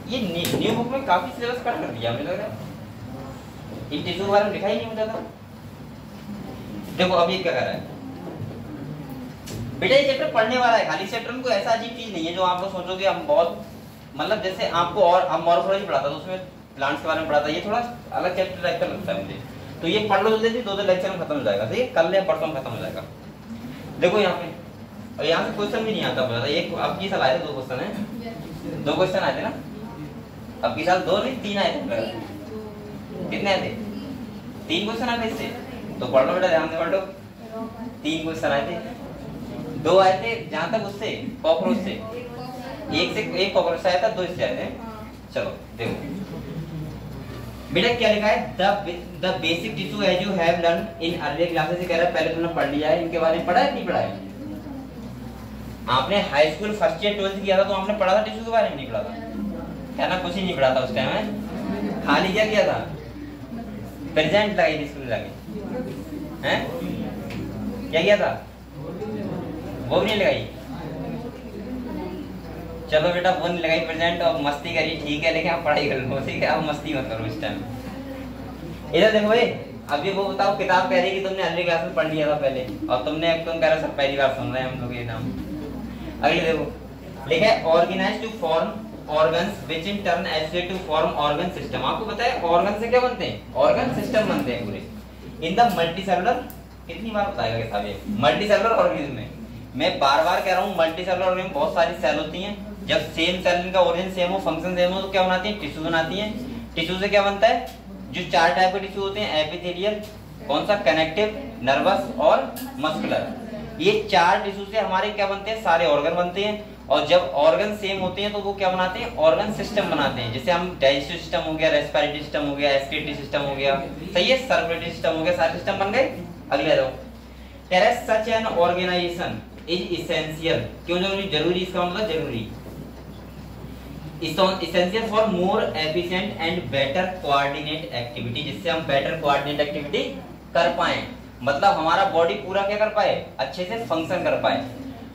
ये न्यू बुक में काफी सिलेबस कट कर दिया मुझे लग रहा है, इन टिश्यू के बारे में लिखा ही नहीं होता था। देखो अब ये क्या कर रहा है बेटा, ये चैप्टर पढ़ने वाला है, खाली चैप्टर में कोई ऐसा अजीब चीज नहीं है जो आप लोग सोचोगे हम बहुत, मतलब जैसे आपको और हम मॉर्फोलॉजी पढ़ाता था उसमें प्लांट्स के बारे में पढ़ाता, ये थोड़ा अलग चैप्टर टाइप का लगता है मुझे। तो ये पढ़ लो जल्दी, 2 लेक्चर में खत्म हो जाएगा, ठीक है, कल या परसों में खत्म हो जाएगा। देखो यहाँ पे, और यहाँ से क्वेश्चन भी नहीं आता पता, एक अब की साल आए थे 2 क्वेश्चन है, 2 क्वेश्चन आए थे ना, अब की साल 2 नहीं 3 आए थे, कितने आए थे, 3 क्वेश्चन आए थे इससे। तो पढ़ लो बेटा, ध्यान से पढ़ लो, 3 क्वेश्चन आए थे, 2 आए थे जहां तक उससे कॉकरोच से, एक कॉकरोच आया था, 2 इससे आए थे। चलो देखो बेटा क्या लिखा है, the basic tissue as you have learn in earlier classes, से कह रहा है पहले तुमने पढ़ लिया है, इनके बारे में पढ़ा है नहीं पढ़ा है, आपने high school first year 12th किया था तो आपने पढ़ा था टिश्यू के बारे में, नहीं पढ़ा था, क्या ना, कुछ ही नहीं पढ़ा था उस टाइम में, खाली क्या किया था, प्रेजेंट लगाई थी स्कूल जाके, हैं क्या किया था, वो भी नहीं लगाई। चलो बेटा वो नहीं लगाई प्रेजेंट, और मस्ती करी ठीक है, लेकिन आप पढ़ाई कर लो, ठीक है, आप मस्ती मत करो इस टाइम। इधर देखो भाई, अभी वो बताओ, किताब कह रही है कि तुमने अगली क्लास में पढ़ लिया था पहले, और तुमने तुम कह रहे हो सर पहली बार सुन रहे हैं हम लोग ये नाम। अगले देखो लिखा है organise to form organs which in turn associate to form organ system. आपको पता है ऑर्गन से क्या बनते हैं, ऑर्गन सिस्टम बनते हैं पूरे इन द मल्टीसेलुलर, कितनी बार बताएगा किताब ये, मल्टीसेलुलर ऑर्गेनिज्म में। मैं बार बार कह रहा हूँ मल्टीसेलुलर ऑर्गेनिज्म में बहुत सारी सेल होती हैं, जब सेम सेल का ओरिजिन सेम हो, फंक्शन सेम हो, तो क्या बनाती है, टिश्यू बनाती है। टिश्यू से क्या बनता है, जो 4 टाइप के टिश्यू होते हैं, एपिथेलियल, कौन सा, कनेक्टिव, नर्वस और मस्कुलर। ये 4 टिश्यू से हमारे क्या बनते हैं, सारे ऑर्गन बनते हैं। और जब ऑर्गन सेम होते हैं तो वो क्या बनाते हैं, ऑर्गन सिस्टम बनाते हैं। जैसे हम डाइजेस्टिव सिस्टम हो गया, रेस्पिरेटरी सिस्टम हो गया, एक्सक्रीटरी सिस्टम हो गया, सही है, सर्कुलेटरी सिस्टम हो गया, सारे सिस्टम बन गए। अगले दो, such an organisation is essential, क्यों जरूरी, इसका मतलब जरूरी, essential for more efficient and better coordinate activity, जिससे हम बेटर कोऑर्डिनेट एक्टिविटी कर पाए, मतलब हमारा बॉडी पूरा क्या कर पाए, अच्छे से फंक्शन कर पाए।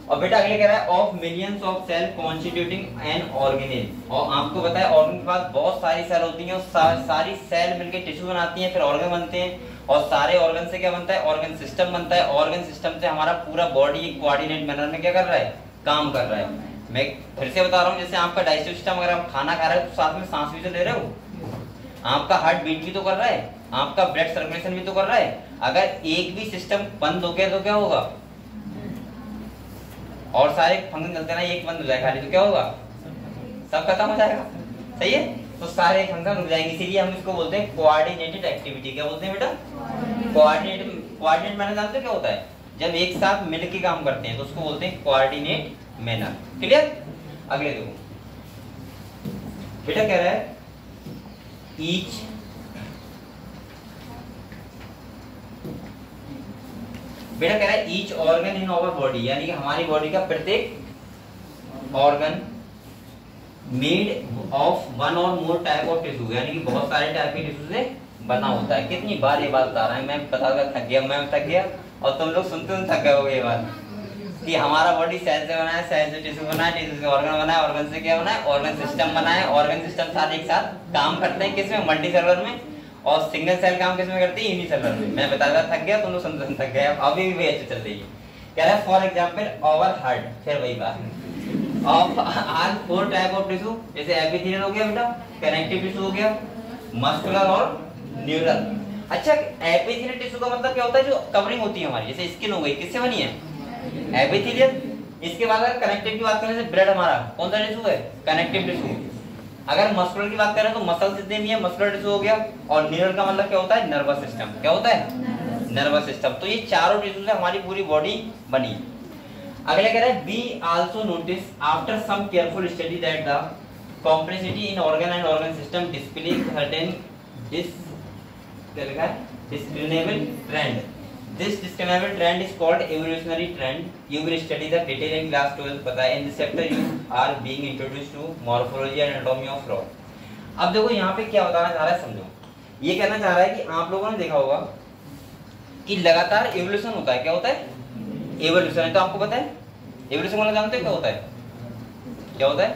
और बेटा अगले कह रहा है of millions of cell constituting an organelle, और आपको पता है ऑर्गन के पास बहुत सारी सेल होती हैं, और सारी सेल मिलकर टिश्यू बनाती हैं, फिर ऑर्गन बनते हैं, और सारे ऑर्गन से क्या बनता है, ऑर्गन सिस्टम बनता है। ऑर्गन सिस्टम से हमारा पूरा बॉडी कोऑर्डिनेट मैनर में क्या कर रहा है, काम कर रहा है। मैं फिर से बता रहा हूँ, जैसे आपका डाइजेस्टिव सिस्टम, अगर आप खाना खा रहे हो तो साथ में सांस भी तो ले रहे हो, आपका हार्ट बीट भी तो कर रहा है, आपका ब्लड सर्कुलेशन भी तो कर रहा है। अगर एक भी सिस्टम बंद हो गया तो क्या होगा, और सारे फंक्शन चलते ना, एक बंद हो जाए खाली तो क्या होगा, सब खत्म हो जाएगा, सही है, तो सारे फंक्शन रुक जाएंगे। इसीलिए हम इसको बोलते हैं कोऑर्डिनेटेड एक्टिविटी। क्या बोलते हैं बेटा, कोऑर्डिनेट मैनर। जानते हो क्या होता है, जब एक साथ मिलकर काम करते हैं तो उसको बोलते हैं कोऑर्डिनेट मैनर। क्लियर। अगले देखो बेटा कह रहा है ईच बेटा कह रहा है each organ in our body, यानी कि हमारी बॉडी का प्रत्येक ऑर्गन मेड ऑफ 1 और मोर टाइप ऑफ टिश्यू, यानी कि बहुत सारे टाइप के टिश्यू से बना होता है। कितनी बार ये बात बता रहा है, मैं बताकर थक गया, मैं थक गया, और तुम लोग सुनते थक गए होगे ये बात, कि हमारा बॉडी सेल से बना है, सेल से टिश्यू बना है, टिश्यू से ऑर्गन बना है, ऑर्गन से क्या बना है, ऑर्गन सिस्टम बना है। ऑर्गन सिस्टम सारे एक साथ काम करते हैं, किसमें, मल्टीसेलुलर में, और सिंगल सेल काम किसमें करती है, यूनिसेलुलर में। मैं बताया थक गया, तुम लोग सुनते थक गए, अभी भी अच्छे चल रही है। कह रहा है फॉर एग्जांपल आवर हार्ट, फिर वही बात of are 4 type of tissue, जैसे एपिथेलियल हो गया बेटा, कनेक्टिव टिश्यू हो गया, मस्कुलर और न्यूरल। अच्छा, एपिथेलियल टिश्यू का मतलब क्या होता है, जो कवरिंग होती है हमारी, जैसे स्किन हो गई, किससे बनी है, एपिथेलियल। इसके बाद अगर कनेक्टिव की बात करें तो ब्लड हमारा कौन सा टिश्यू है, कनेक्टिव टिश्यू। अगर मस्कुलर की बात करें तो मसल जितने भी है मस्कुलर टिश्यू हो गया, और न्यूरल का मतलब क्या होता है, नर्वस सिस्टम। क्या होता है, नर्वस सिस्टम। तो ये चारों टिश्यू से हमारी पूरी बॉडी बनी। अगले कह रहा है we also notice after some careful study that the complexity in organ and organ system display certain discriminable trend This discriminable trend is called evolutionary trend. You will study the detail in class 12. पता है, in this chapter you are being introduced to morphology and anatomy of frog. अब देखो यहाँ पे क्या बताना चाह रहा है, समझो। ये कहना चाह रहा है कि आप लोगों ने देखा होगा कि लगातार एवोल्यूशन होता है। क्या होता है? एवोल्यूशन है। तो आपको पता है एवोल्यूशन वाला जानते हो क्या होता है? क्या होता है?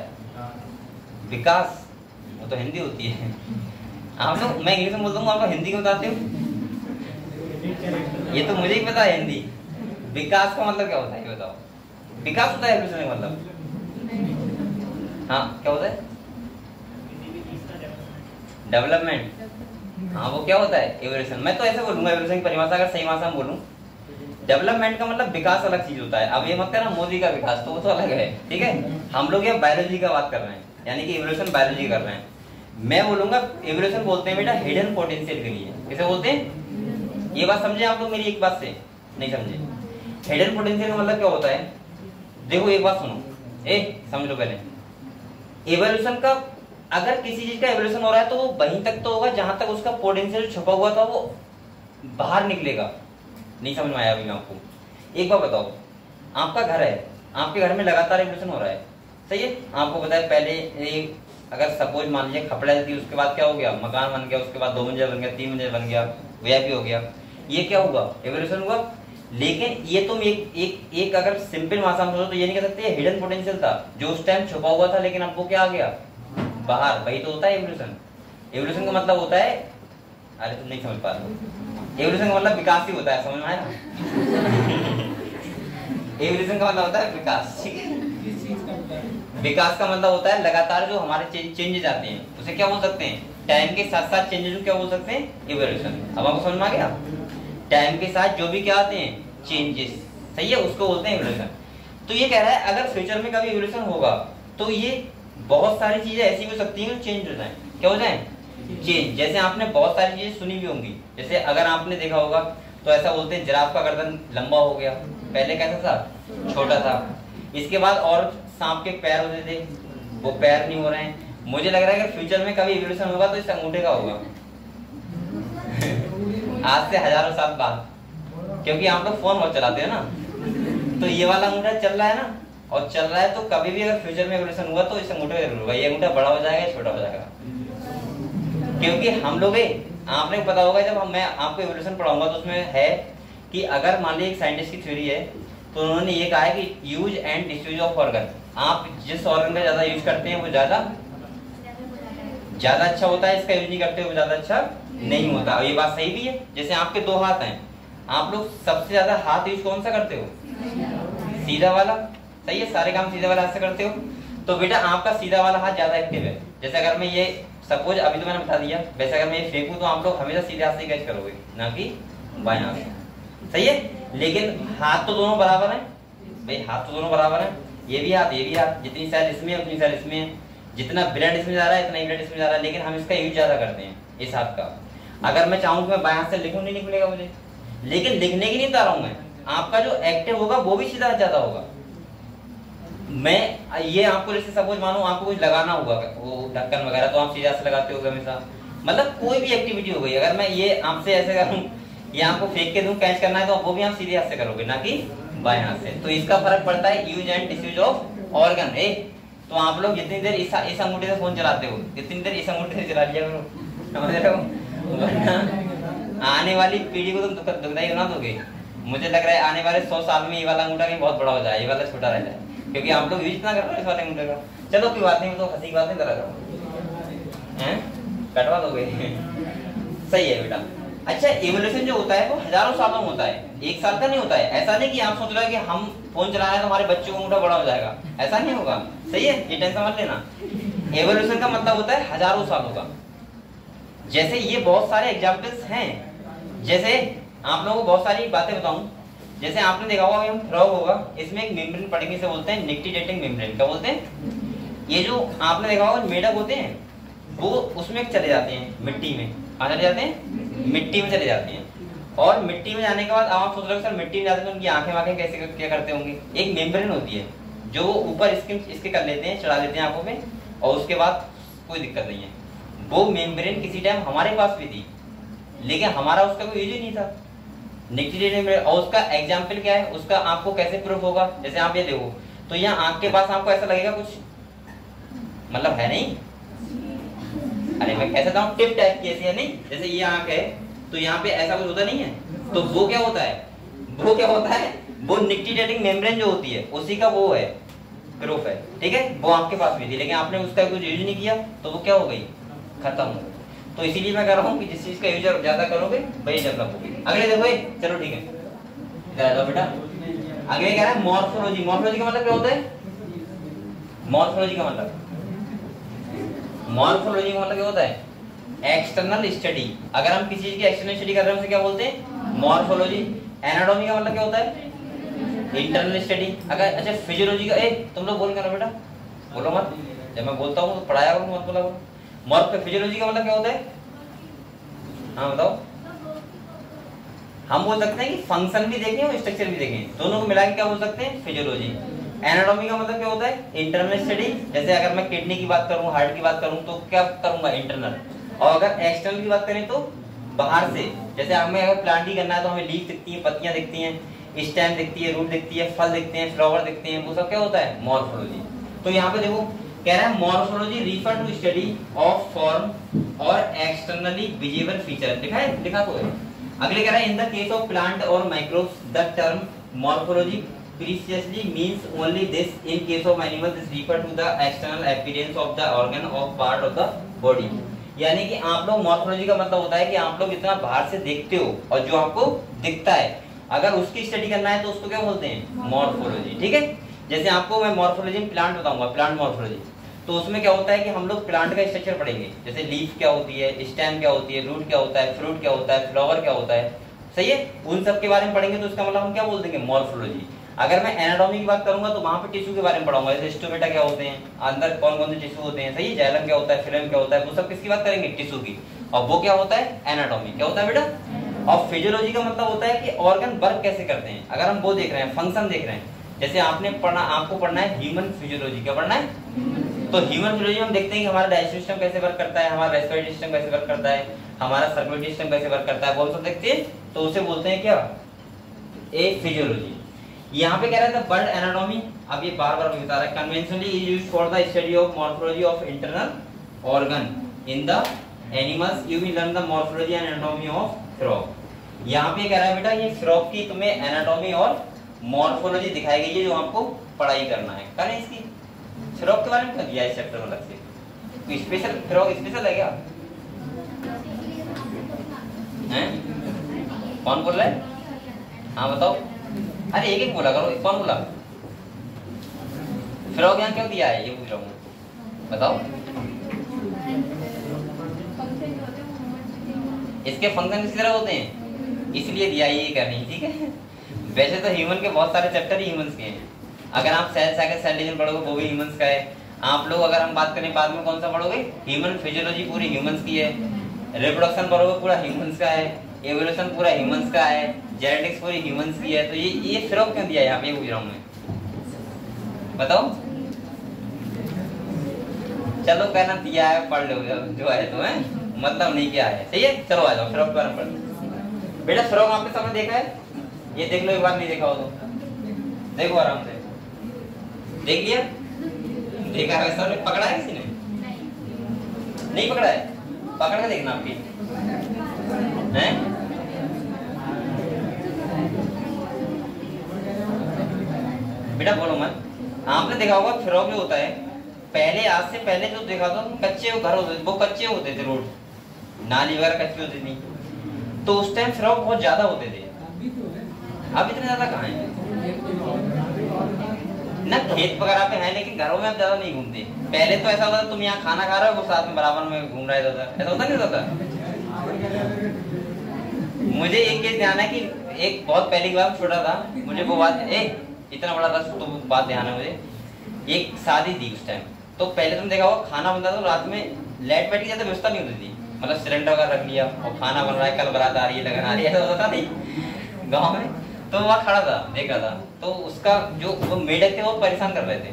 विकास। वो तो हिंदी होती है। आप लोग, मैं इंग्लिश में बोल दूंगा, आप लोग हिंदी में बताते हो। ये तो मुझे ही पता है हिंदी। विकास का मतलब क्या होता है, ये बताओ। विकास होता है एवोल्यूशन का मतलब? हाँ, क्या होता है? डेवलपमेंट। हाँ, वो क्या होता है? एवोल्यूशन। मैं तो ऐसे बोलूंगा, एवोल्यूशन की परिभाषा अगर सही भाषा में बोलूं, डेवलपमेंट का मतलब विकास अलग चीज होता है। अब ये मत करना मोदी का विकास, तो वो तो अलग है, ठीक है। हम लोग ये बायोलॉजी का बात कर रहे हैं, यानी कि एवोल्यूशन बायोलॉजी कर रहे हैं। मैं बोलूंगा एवोल्यूशन बोलते हैं बेटा हिडन पोटेंशियल के लिए। किसे बोलते हैं? ये बात समझे आप लोग मेरी एक बात से? नहीं समझे? हिडन पोटेंशियल का मतलब क्या होता है? देखो एक बात सुनो, समझ लो पहले। एवोल्यूशन का, अगर किसी चीज का एवोल्यूशन हो रहा है तो वो वहीं तक तो होगा जहां तक उसका पोटेंशियल छुपा हुआ था वो बाहर निकलेगा। नहीं समझ में आया अभी मैं आपको? एक बार बताओ, आपका घर है, आपके घर में लगातार एवोल्यूशन हो रहा है, सही है। आपको पता है पहले अगर सपोज मान लीजिए खपड़ा थी, उसके बाद क्या हो गया? मकान बन गया, उसके बाद 2 मंजिला बन गया, 3 मंजिला बन गया, वीआईपी हो गया। ये क्या हुआ? एवोल्यूशन हुआ। लेकिन ये तुम एक अगर सिंपल भाषा में सोचो तो ये नहीं कह सकते हिडन पोटेंशियल था जो उस टाइम छुपा हुआ था, लेकिन अब वो क्या आ गया? बाहर। वही तो होता है एवोल्यूशन। एवोल्यूशन का मतलब होता है, अरे तुम नहीं समझ पा रहे हो, एवोल्यूशन का मतलब विकास ही होता है, समझ में आया? एवोल्यूशन का मतलब होता है विकास, ठीक है। विकास का मतलब होता है लगातार जो हमारे चेंजेस आते हैं, उसे क्या बोल सकते हैं? टाइम के साथ साथ चेंजेस को क्या बोल सकते हैं? एवोल्यूशन। अब आपको समझ में आ गया? टाइम के साथ जो भी क्या आते हैं? चेंजेस, सही है, उसको बोलते हैं एवोल्यूशन। तो ये कह रहा है अगर फ्यूचर में कभी एवोल्यूशन होगा तो ये बहुत सारी चीजें ऐसी हो सकती हैं जो चेंज हो जाए। क्या हो जाए? चेंज। जैसे आपने बहुत सारी चीजें सुनी भी होंगी, जैसे अगर आपने देखा होगा तो ऐसा बोलते हैं जिराफ का गर्दन लंबा हो गया, पहले कैसा था? छोटा था। इसके बाद और सांप के पैर होते थे, वो पैर नहीं हो रहे हैं। मुझे लग रहा है कि फ्यूचर में कभी एवोल्यूशन होगा तो इस अंगूठे का होगा। आज से हजारों साल बाद, क्योंकि आप लोग फोन बहुत चलाते हैं ना, तो ये वाला अंगूठा चल रहा है ना, और चल रहा है, तो कभी भी अगर फ्यूचर में एवोल्यूशन हुआ तो इस अंगूठे का जरूर होगा। ये अंगूठा बड़ा हो जाएगा या छोटा हो जाएगा? क्योंकि हम लोग, आपने पता होगा जब मैं आपको एवोल्यूशन पढ़ाऊंगा तो उसमें है कि अगर मान लीजिए एक साइंटिस्ट की थ्योरी है तो उन्होंने ये कहा है कि use and disuse of organ. आप जिस ऑर्गन का ज्यादा यूज करते हैं वो ज्यादा अच्छा होता है, इसका यूज नहीं करते वो ज्यादा अच्छा नहीं होता। और ये बात सही भी है। जैसे आपके 2 हाथ हैं, आप लोग सबसे ज्यादा हाथ यूज कौन सा करते हो? सीधा वाला, सही है, सारे काम सीधा वाला हाथ से करते हो। तो बेटा आपका सीधा वाला हाथ ज्यादा एक्टिव है। जैसे अगर मैं ये सपोज अभी तो मैंने बता दिया, वैसे अगर मैं ये फेंकूं तो आप लोग हमेशा सीधे हाथ से कैच करोगे, ना कि बाएं हाथ से, सही है। लेकिन हाथ तो दोनों बराबर हैं भाई, हाथ तो दोनों बराबर हैं। ये भी हाथ, ये भी हाथ, जितनी सेल इसमें है उतनी सेल इसमें है, जितना ब्लड इसमें जा रहा है इतना ही ब्लड इसमें जा रहा है, लेकिन हम इसका यूज ज्यादा करते हैं इस हाथ का। अगर मैं चाहूँ कि मैं बाएं हाथ से लिखूं, नहीं निकलेगा मुझे। लेकिन लिखने की नहीं बता रहा हूं मैं, आपका जो एक्टिव होगा वो भी सीधा ज्यादा होगा। मैं ये आपको जैसे सपोज मानो आपको कुछ लगाना होगा, वो ढक्कन वगैरह, तो आप सीधा से लगाते हो हमेशा। मतलब कोई भी एक्टिविटी हो गई, अगर मैं ये आपसे ऐसे करूं, ये आपको फेंक के दूं, कैच करना है, तो वो भी आप सीधे हाथ से करोगे, ना कि बाएं हाथ से। तो इसका फर्क पड़ता है use and disuse of organ. तो आप लोग जितनी देर इस अंगूठे से फोन चलाते हो, जितनी देर इस अंगूठे से चला लिया करो, समझ रहे हो? आने वाली पीढ़ी को तुम दुखदाई बना दोगे। मुझे लग रहा है आने वाले 100 साल में ये वाला अंगूठा कहीं बहुत बड़ा हो जाए, ये वाला छोटा रह जाए, क्योंकि आप लोग यूज इतना कर रहे हो इस वाले अंगूठे का। चलो कोई बात नहीं, तो हंसी की बात नहीं करा करो, हैं कटवा दोगे। सही है बेटा। अच्छा, एवोल्यूशन जो होता है वो हजारों सालों में होता है, 1 साल का नहीं होता है। ऐसा नहीं कि आप सोच रहे हो कि हम फोन चला रहे हैं तो हमारे बच्चों का अंगूठा बड़ा हो जाएगा, ऐसा नहीं होगा, सही है, ये टेंशन मत लेना। एवोल्यूशन का मतलब होता है हजारों सालों का। जैसे ये बहुत सारे एग्जाम्पल्स हैं, जैसे आप लोगों को बहुत सारी बातें बताऊं। जैसे आपने देखा होगा हम फ्रॉग होगा, इसमें एक मेम्ब्रेन पड़ेंगे से बोलते हैं निक्टिडेटिंग मेम्ब्रेन। क्या बोलते हैं? ये जो आपने देखा होगा मेढक होते हैं वो उसमें चले जाते हैं मिट्टी में। कहाँ चले जाते हैं? मिट्टी में चले जाते हैं। और मिट्टी में जाने के बाद आप सोच रहे हो सर मिट्टी में जाते हैं तो उनकी आंखें वाखें कैसे क्या करते होंगे? एक मेम्ब्रेन होती है जो ऊपर इसके कर लेते हैं, चढ़ा लेते हैं आंखों में, और उसके बाद कोई दिक्कत नहीं है। वो मेम्ब्रेन किसी टाइम हमारे पास भी थी, लेकिन हमारा उसका कोई यूज ही नहीं था। निगेटिव और उसका एग्जाम्पल क्या है, उसका आपको कैसे प्रूफ होगा? जैसे आप ये देखो तो यहाँ आंख के पास आपको ऐसा लगेगा कुछ, मतलब है नहीं, अरे मैं कैसे बताऊं, टिप टाइप की ऐसी है नहीं, जैसे ये आंख है तो यहाँ पे ऐसा कुछ होता नहीं है, तो वो क्या होता है, वो क्या होता है, वो निक्टिडेटिंग मेम्ब्रेन जो होती है उसी का वो है प्रूफ है, ठीक है। वो आपके पास भी थी लेकिन आपने उसका कुछ यूज नहीं किया तो वो क्या हो गई, खत्म हो गई। तो इसीलिए मैं कह रहा हूँ कि जिस चीज का यूज ज्यादा करोगे वही डेवलप होगी। अगले देखो ये, चलो ठीक है इधर आओ बेटा। अगले कह रहा है मॉर्फोलॉजी। मॉर्फोलॉजी का मतलब क्या होता है, मॉर्फोलॉजी का मतलब, मॉर्फोलॉजी का मतलब क्या होता है, एक्सटर्नल स्टडी। अगर हम किसी चीज की एक्सटर्नल स्टडी कर रहे हैं उसे क्या बोलते हैं, मॉर्फोलॉजी। एनाटॉमी का मतलब क्या होता है, इंटरनल स्टडी। अगर अच्छा फिजियोलॉजी का, तुम लोग बोल करो बेटा, बोलो मत, जब मैं बोलता हूँ तो पढ़ाया करो, मत बोला करो। मॉर्फ फिजियोलॉजी का मतलब क्या होता है, हाँ बताओ। हम बोल सकते हैं कि फंक्शन भी देखें और स्ट्रक्चर भी देखें, दोनों को मिला के क्या बोल सकते हैं, फिजियोलॉजी। एनाटॉमी का मतलब क्या होता है, इंटरनल स्टडी। जैसे अगर मैं किडनी की बात करूं, हार्ट की बात करूं तो क्या करूंगा, इंटरनल। और अगर एक्सटर्नल की बात करें तो बाहर से, जैसे हमें अगर प्लांट ही करना है तो हमें लीफ दिखती है, पत्तियां दिखती हैं, स्टेम दिखती है, रूट दिखती है, फल दिखते हैं, फ्लावर दिखते हैं, वो सब क्या होता है, मॉर्फोलॉजी। तो यहाँ पे देखो कह रहा है morphology refer to study of form और एक्सटर्नली विजिबल फीचर। लिखा है, लिखा तो है। अगले कह रहा है in the case of plant और microbes the term morphology precisely means only this. In case of animals this refer to the external appearance of the organ of part of the body. यानी कि आप लोग morphology का मतलब होता है कि आप लोग इतना बाहर से देखते हो और जो आपको दिखता है अगर उसकी स्टडी करना है तो उसको क्या बोलते हैं, मॉर्फोलॉजी, ठीक है। जैसे आपको मैं मॉर्फोलॉजी में प्लांट बताऊंगा, प्लांट मॉर्फोलॉजी, तो उसमें क्या होता है कि हम लोग प्लांट का स्ट्रक्चर पढ़ेंगे, जैसे लीफ क्या होती है, स्टेम क्या होती है, रूट क्या होता है, फ्रूट क्या होता है, फ्लावर क्या होता है, सही है, उन सब के बारे में पढ़ेंगे तो उसका मतलब हम क्या बोल देंगे, मॉर्फोलॉजी। अगर मैं एनाटॉमी की बात करूंगा तो वहां पे टिश्यू के बारे में पढ़ाऊंगा, जैसे स्टोमेटा क्या होते हैं, अंदर कौन कौन से टिश्यू होते हैं, सही है, जाइलम क्या होता है, फिलम क्या होता है, वो सब किसकी बात करेंगे, टिश्यू की। और वो क्या होता है, एनाटॉमी। क्या होता है बेटा। और फिजियोलॉजी का मतलब होता है कि ऑर्गन वर्क कैसे करते हैं। अगर हम वो देख रहे हैं, फंक्शन देख रहे हैं, जैसे आपने पढ़ना, आपको पढ़ना है ह्यूमन फिजियोलॉजी। क्या पढ़ना है, तो ह्यूमन फिजियोलॉजी में हम देखते हैं कि हमारा डाइजेस्टिव सिस्टम कैसे वर्क करता है, हमारा रेस्पिरेटरी सिस्टम कैसे वर्क करता है, हमारा सर्कुलेटरी सिस्टम कैसे वर्क करता है, वो सब देखते हैं, तो उसे बोलते हैं क्या, ए फिजियोलॉजी। यहाँ पे कह रहा था बर्ड एनाटॉमी, अब ये बार बार बता रहा है, conventionally is used for the study of morphology of internal organ in the animals. You will learn the morphology and anatomy of frog. यहाँ पे कह रहा है बेटा ये फ्रॉग की तुम्हें एनाटॉमी और मॉर्फोलॉजी दिखाई गई है जो आपको पढ़ाई करना है। करें इसकी, फ्रॉग के बारे में क्या दिया है चैप्टर में अलग से, स्पेशल फ्रॉग स्पेशल है क्या, हैं? कौन बोल रहा है, हाँ बताओ, अरे एक एक बोला करो, कौन बोला, फ्रॉग यहाँ क्यों दिया है ये पूछ रहा हूँ, बताओ। इसके फंक्शन किस तरह होते हैं, इसलिए दिया ये करनी, ठीक है। वैसे तो ह्यूमन के बहुत सारे चैप्टर ही ह्यूमंस के हैं। अगर आप सेल साइकिल, सेल डिवीजन पढ़ोगे वो भी ह्यूमंस का है। आप लोग अगर हम बात करें बाद में कौन सा पढ़ोगे, ह्यूमन फिजियोलॉजी पूरी ह्यूमंस की है, रिप्रोडक्शन पढ़ोगे पूरा ह्यूमंस का है, एवोल्यूशन पूरा ह्यूमंस का है, जेनेटिक्स पूरी ह्यूमंस की है। तो ये फ्रॉग क्यों दिया है यहाँ पे, पूछ रहा हूँ मैं, बताओ। चलो कहना दिया है, पढ़ लो जो है तो है, मतलब नहीं क्या है, सही है। चलो आ जाओ फ्रॉग के बारे में पढ़। बेटा फ्रॉग आपने सामने देखा है, ये देख लो एक बार, नहीं देखा हो तो देखो आराम से, देख लिया, देखा है सर, पकड़ा है किसी ने, नहीं पकड़ा है, पकड़ के देखना आपकी हैं। बेटा बोलो मत, आपने देखा होगा फ्रॉग जो होता है, पहले आज से पहले जो देखा था कच्चे घर होते थे, वो कच्चे होते थे, रोड नाली वगैरह कच्ची होती थी, तो उस टाइम फ्रॉग बहुत ज्यादा होते थे। अब इतने ज्यादा कहाँ हैं ना, खेत वगैरह पे है लेकिन घरों में अब ज्यादा नहीं घूमते। पहले तो ऐसा होता तुम यहाँ खाना खा रहे हो वो साथ में बराबर में घूम रहा था, ऐसा होता नहीं होता। मुझे एक चीज ध्यान है कि एक बहुत पहले की बार छोटा था, मुझे वो बात इतना बड़ा था तो बात ध्यान है मुझे, एक शादी थी उस टाइम, तो पहले तुम देखा होगा खाना बनता था रात में, लाइट बैठ की ज्यादा व्यवस्था नहीं होती थी, मतलब सिलेंडर वगैरह रख लिया और खाना बन रहा है, कल बारात आ रही है, लगन आ रही है, ऐसा होता नहीं गाँव में। तो वहाँ खड़ा था, देख रहा था, तो उसका जो वो मेढक थे वो परेशान कर रहे थे,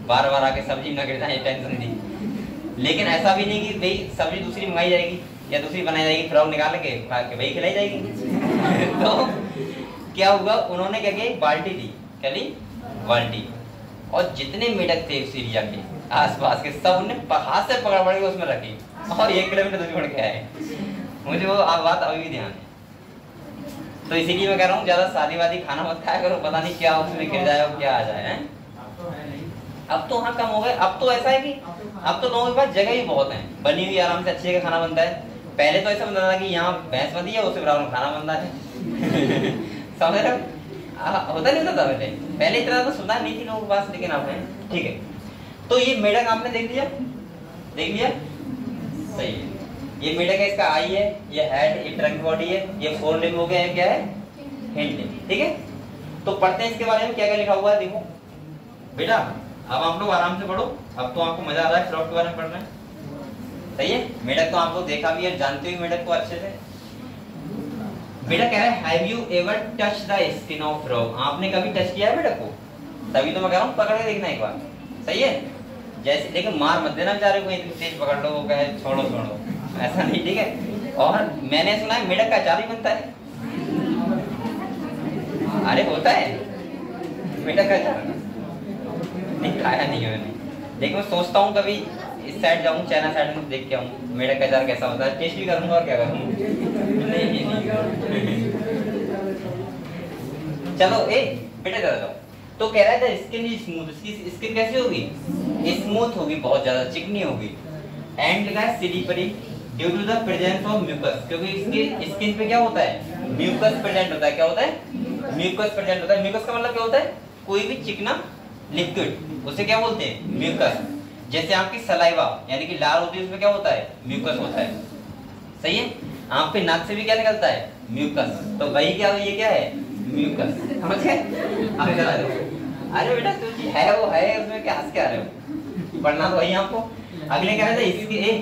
बार बार आके सब्जी न गिर जाए, टेंशन थी। लेकिन ऐसा भी नहीं कि भाई सब्जी दूसरी मंगाई जाएगी या दूसरी बनाई जाएगी, फ्रॉग निकाल के खा के वही खिलाई जाएगी। तो क्या हुआ, उन्होंने क्या किया, एक बाल्टी ली, क्या ली, बाल्टी, और जितने मेढक थे सीरिया के आसपास के सब उन्हें हाथ से पकड़ के उसमें रखी और 1 किलोमीटर दूर छोड़ के आए। मुझे वो बात अभी भी ध्यान है। तो इसीलिए मैं कह रहा हूँ ज्यादा शादी वादी खाना मत खाया करो, पता नहीं क्या उसमें गिर जाए और क्या आ जाए। अब तो वहाँ कम हो गए। अब तो ऐसा है कि अब तो लोगों के पास जगह ही बहुत है, बनी हुई आराम से अच्छे का खाना बनता है। पहले तो ऐसा बनता था कि यहाँ भैंस बंधी है, उससे बराबर खाना बनता है। समझ रहे हो, होता नहीं होता था पहले। पहले इतना तो सुविधा नहीं थी लोगों के पास, लेकिन अब है। ठीक है, तो ये मेढक आपने देख लिया, देख लिया, सही है। ये मेढक है, इसका आई है, ये हेड, ये ट्रंक बॉडी है, ये फोर लिम्ब हो गया है, क्या है, हिंड लिम्ब। ठीक है, तो पढ़ते हैं इसके बारे में क्या क्या लिखा हुआ है। देखो बेटा, अब आप लोग आराम से पढ़ो। अब तो आपको मजा आ रहा है फ्रॉग के बारे में पढ़ रहे हैं, सही है। मेढक तो आप लोग देखा भी है, जानते हो मेढक को अच्छे से। बेटा कह रहा है, have you ever touch the skin of frog? आपने कभी टच किया है मेढक को? तभी तो मैं कह रहा हूँ पकड़ के देखना एक बार, सही है। जैसे लेकिन मार मत देना बेचारे को, इतनी तेज पकड़ लो, वो कहे छोड़ो छोड़ो, ऐसा नहीं, ठीक है। और मैंने सुना है मेढक का अचार भी बनता है। अरे होता है मेढक का अचार, नहीं खाया नहीं है मैंने, लेकिन मैं सोचता हूँ कभी इस साइड जाऊँ, चाइना साइड में देख के आऊँ मेढक का अचार कैसा होता है, टेस्ट भी करूँगा और क्या करूँगा। नहीं चलो ए बेटा चलो जाओ। तो कह रहा है स्किन इज स्मूथ, इसकी स्किन कैसी होगी, स्मूथ होगी, बहुत ज्यादा चिकनी होगी। एंड लिखा है slippery due to the presence of mucus, क्योंकि इसकी स्किन पे क्या होता है, म्यूकस प्रेजेंट होता है। क्या होता है, म्यूकस प्रेजेंट होता है। म्यूकस का मतलब क्या होता है, कोई भी चिकना लिक्विड, उसे क्या बोलते हैं, म्यूकस। जैसे आपकी सलाइवा यानी कि लार होती है, उसमें क्या होता है, म्यूकस होता है, सही है। आपके नाक से भी क्या निकलता है, म्यूकस। तो वही क्या, ये क्या है, म्यूकस, समझ गए। अरे बेटा तो है वो है, उसमें क्या हंस के आ रहे हो, पढ़ना तो वही आपको। अगले कह रहे थे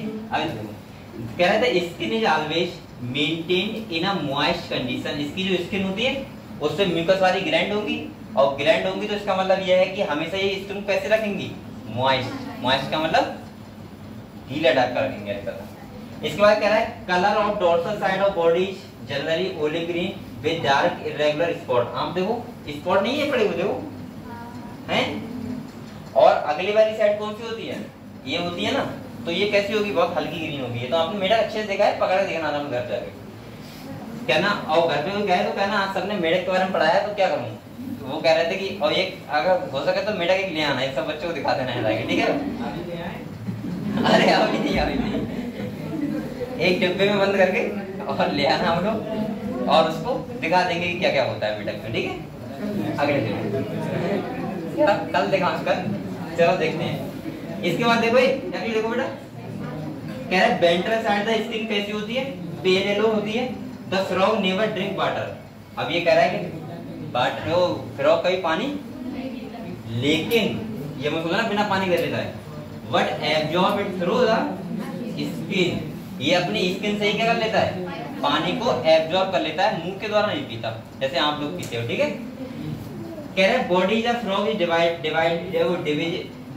कह रहे थे skin is always maintained in a moist condition. इसकी जो स्किन होती है उससे म्यूकस वाली ग्लैंड होगी, और ग्लैंड होंगी तो इसका मतलब यह है कि हमेशा ये स्किन कैसे रखेंगी, मॉइस्ट। मॉइस्ट का मतलब गीला ढक कर रखेंगे ऐसा। इसके बाद कह रहा है colour of dorsal side of body generally olive green with dark irregular spot. आप देखो स्पॉट नहीं है पड़े हुए, देखो हैं। और अगली वाली साइड कौन सी होती है, ये होती है ना, तो ये कैसी होगी, बहुत हल्की ग्रीन होगी। ये तो आपने मेढक अच्छे से देखा है, पकड़ के देखना आराम घर जाके, कहना। और घर पे कोई गए तो कहना आज सर ने मेढक के बारे में पढ़ाया, तो क्या करूं। तो वो कह रहे थे कि और एक अगर हो सके तो मेढक एक ले आना, एक सब बच्चों को दिखा देना है, ठीक है। अरे अभी नहीं, एक डिब्बे में बंद करके और ले आना हम लोग, और उसको दिखा देंगे कि क्या क्या होता है मेढक में, ठीक है। अगले दिन कल देखा उसका, चलो देखते हैं। इसके बाद देखो देखो बेटा, कह रहा है वेंट्रल साइड द स्किन कैसी होती है, पेल येलो होती है। The frog never drink water. अब ये कह रहा है कि फ्रॉग कभी पानी, लेकिन ये मैं सोचा ना बिना पानी कर लेता है, but absorb it through the skin. ये अपनी स्किन से ही क्या कर लेता है, पानी को एब्जॉर्ब कर लेता है, मुंह के द्वारा नहीं पीता जैसे आप लोग पीते हो, ठीक है। कह रहा है body the frog is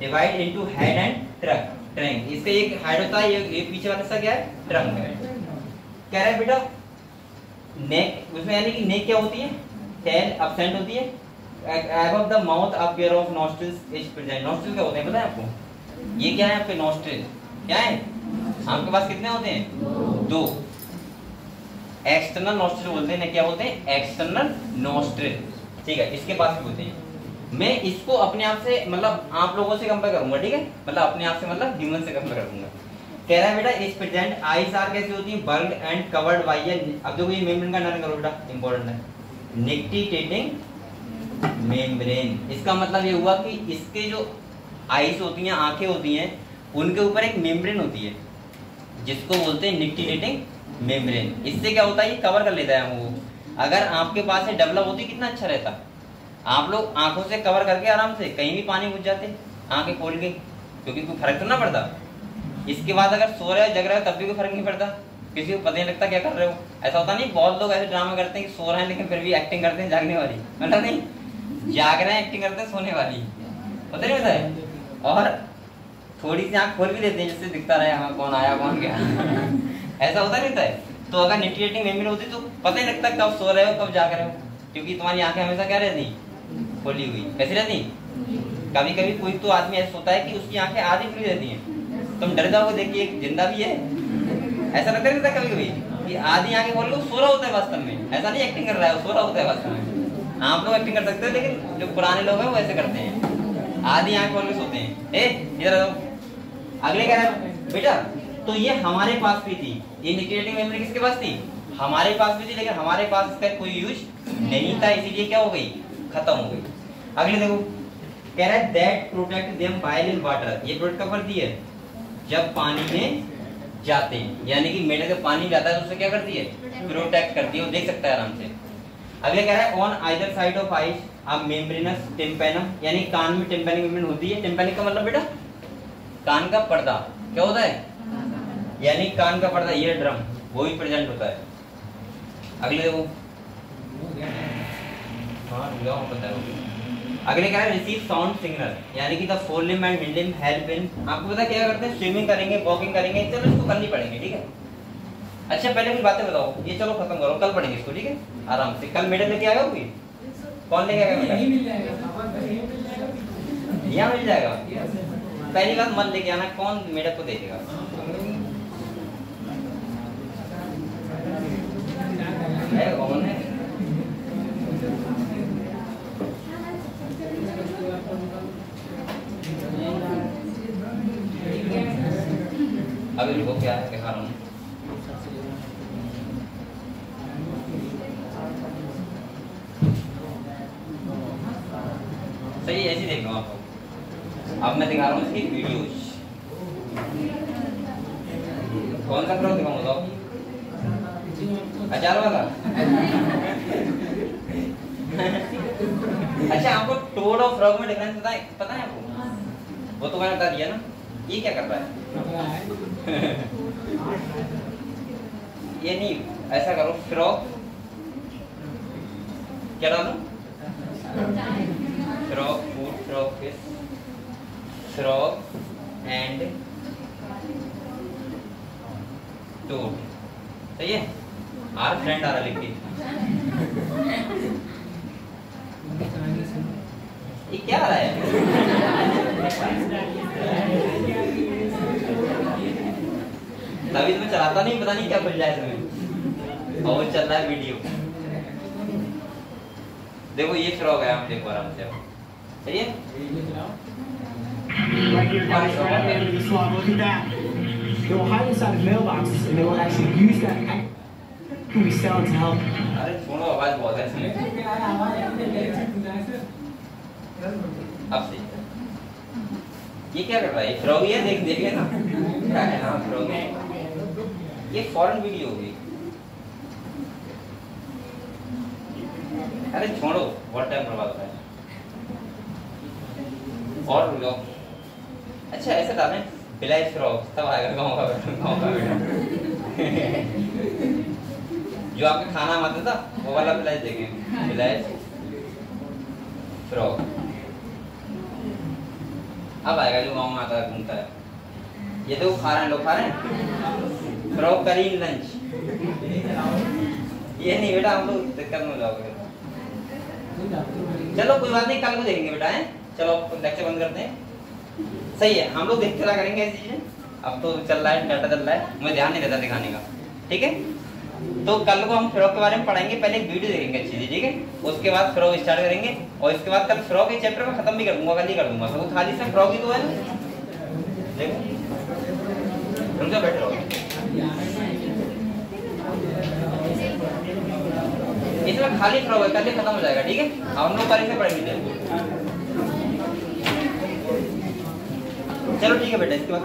divide into head and trunk. इसका एक हेड होता है, ये पीछे वाला हिस्सा क्या है, ट्रंक है। कह रहा है बेटा नेक, उसमें यानी कि नेक क्या होती है, टेल एब्सेंट होती है। Above the mouth a pair of nostrils is present. Nostril क्या होते हैं पता है आपको, ये क्या है आपके नॉस्ट्रिल, क्या है आपके पास कितने होते हैं, 2। एक्सटर्नल नॉस्ट्रिल बोलते हैं, क्या बोलते हैं, एक्सटर्नल नॉस्ट्रिल, ठीक है। इसके पास भी होते हैं। मैं इसको अपने आप से मतलब आप लोगों से कंपेयर करूंगा, ठीक है, मतलब अपने आप से मतलब ह्यूमन से कंपेयर करूंगा। कह रहा है बेटा इस प्रेजेंट आईज आर कैसी होती है, बर्ड एंड कवर्ड बाय ए, अब देखो ये मेम्ब्रेन का नाम करो बेटा, इंपॉर्टेंट है, निक्टिटेटिंग मेम्ब्रेन। इसका मतलब ये हुआ कि इसके जो आईज होती हैं, आंखें होती हैं, उनके ऊपर एक मेम्ब्रेन होती है जिसको बोलते हैं निक्टिटेटिंग मेम्ब्रेन। इससे क्या होता है, ये कवर कर लेता है वो। अगर आपके पास ये डेवलप होती कितना अच्छा रहता, आप लोग आंखों से कवर करके आराम से कहीं भी पानी घुस जाते, आंखें खोल के, क्योंकि कोई फर्क तो ना पड़ता। इसके बाद अगर सो रहे हो जग रहे हो तब भी कोई फर्क नहीं पड़ता, किसी को पता नहीं लगता क्या कर रहे हो। ऐसा होता नहीं, बहुत लोग ऐसे ड्रामा करते हैं कि सो रहे हैं लेकिन फिर भी एक्टिंग करते हैं जागने वाली, मतलब नहीं जाग रहे हैं एक्टिंग करते हैं सोने वाली, पता नहीं होता है। और थोड़ी सी आंख खोल भी देते हैं जिससे दिखता रहे हाँ कौन आया कौन गया। ऐसा होता नहीं था, तो अगर निटिएटिंग मेमोरी होती तो पता ही लगता कब सो रहे हो कब जाग रहे हो, क्योंकि तुम्हारी आंखें हमेशा क्या रहती, खोली हुई। कैसी रहती? कभी कभी कोई तो आदमी ऐसा होता है कि उसकी आंखें आधी खुली रहती हैं, तुम डर जाओगे देख के जिंदा भी है, ऐसा लगता है कभी कभी कि आधी आंखें खोल लो, सो रहा होता है वास्तव में, ऐसा नहीं एक्टिंग कर रहा है, सो रहा होता है वास्तव में। आप लोग एक्टिंग कर सकते हैं, लेकिन जो पुराने लोग हैं वो ऐसे करते हैं, आधी आंख खोल के सोते हैं। इधर आओ, अगले कह रहा है बेटा तो ये हमारे पास भी थी, ये निटिएटिंग मेमोरी किसके पास थी, हमारे पास भी थी, लेकिन हमारे पास इसका कोई यूज नहीं था, इसीलिए क्या हो गई, खत्म हो गई। अगले देखो कह रहा है that protect them while in water, ये प्रोटेक्ट कब करती है, जब पानी में जाते हैं, यानी कि मेढक जब पानी में जाता है तो उससे क्या करती है, प्रोटेक्ट करती है, वो देख सकता है आराम से। अगले कह रहा है on either side of eyes a membranes tympanum, यानी कान में टिम्पैनिक मेम्ब्रेन होती है। टिम्पैनिक का मतलब बेटा कान का पर्दा क्या होता है, यानी कान का पर्दा, ईयर ड्रम, वो भी प्रेजेंट होता है। अगले देखो, हाँ पता है। अगले क्या है रिसीव साउंड सिग्नल, यानी कि the four limb and hind limb help in, आपको पता क्या करते हैं, स्विमिंग करेंगे, वॉकिंग करेंगे, चलो इसको करनी पड़ेंगे, ठीक है। अच्छा पहले कुछ बातें बताओ, ये चलो खत्म करो, कल पढ़ेंगे इसको, ठीक है आराम से। कल मेडल लेके आएगा कोई, कौन लेके आएगा मेडल, यहाँ मिल जाएगा। पहली बात मत लेके आना, कौन मेडल को देगा, कौन है? अभी देखो क्या है, दिखा रहा हूँ। सही ऐसे देख लो आपको, अब मैं दिखा रहा हूँ इसकी वीडियोज। कौन सा फ्रॉक दिखाऊँ बताओ, अचार वाला? अच्छा आपको टोड और फ्रॉक में डिफरेंस पता है आपको? वो तो मैंने बता दिया ना। ये क्या कर रहा है? ये नहीं, ऐसा करो, फ्रॉक क्या डालो, frog food, frog fish, frog and toad, सही है। आर फ्रेंड आ रहा लिख के, ये क्या आ रहा है? तभी तो मैं चलाता नहीं, पता नहीं क्या खुल जाए तुम्हें, और चल रहा है वीडियो। देखो ये फ्रॉग है, आप देखो आराम से, सही है। अरे सुनो आवाज बहुत है इसमें, अब सही। ये क्या कर रहा है, फ्रॉगी है, देख देख ना क्या है, हाँ फ्रॉगी। ये फॉरेन वीडियो होगी, अरे छोड़ो, बहुत टाइम बर्बाद होता है। और लो, अच्छा ऐसे डालें बिलाइज फ्रॉग, तब आएगा गाँव का बेटा। जो आपके खाना में आता था वो वाला बिलाइज देखें, बिलाइज फ्रॉग अब आएगा जो गाँव में आता है, घूमता है। ये तो खा रहे हैं लोग, खा रहे हैं फ्रॉग करी लंच। ये नहीं बेटा, हम लोग दिक्कत में हो जाओगे। चलो कोई बात नहीं, कल को देखेंगे बेटा है। चलो लेक्चर बंद करते हैं, सही है। हम लोग देखते रहा करेंगे ऐसी चीजें। अब तो चल रहा है, डाटा चल रहा है, मुझे ध्यान नहीं देता दिखाने का, ठीक है। तो कल को हम फ्रॉक के बारे में पढ़ाएंगे, पहले एक वीडियो देखेंगे अच्छी सी, ठीक है। उसके बाद फ्रॉक स्टार्ट करेंगे, और इसके बाद कल फ्रॉक के चैप्टर में खत्म भी कर दूंगा, कल ही कर दूंगा। तो खाली से फ्रॉक ही तो है, देखो रुक जा, बैठ रहो। इसमें खाली फ्रॉक है, कल ही खत्म हो जाएगा, ठीक है। हम लोग कल से पढ़ेंगे, चलो ठीक है बेटा, इसके बाद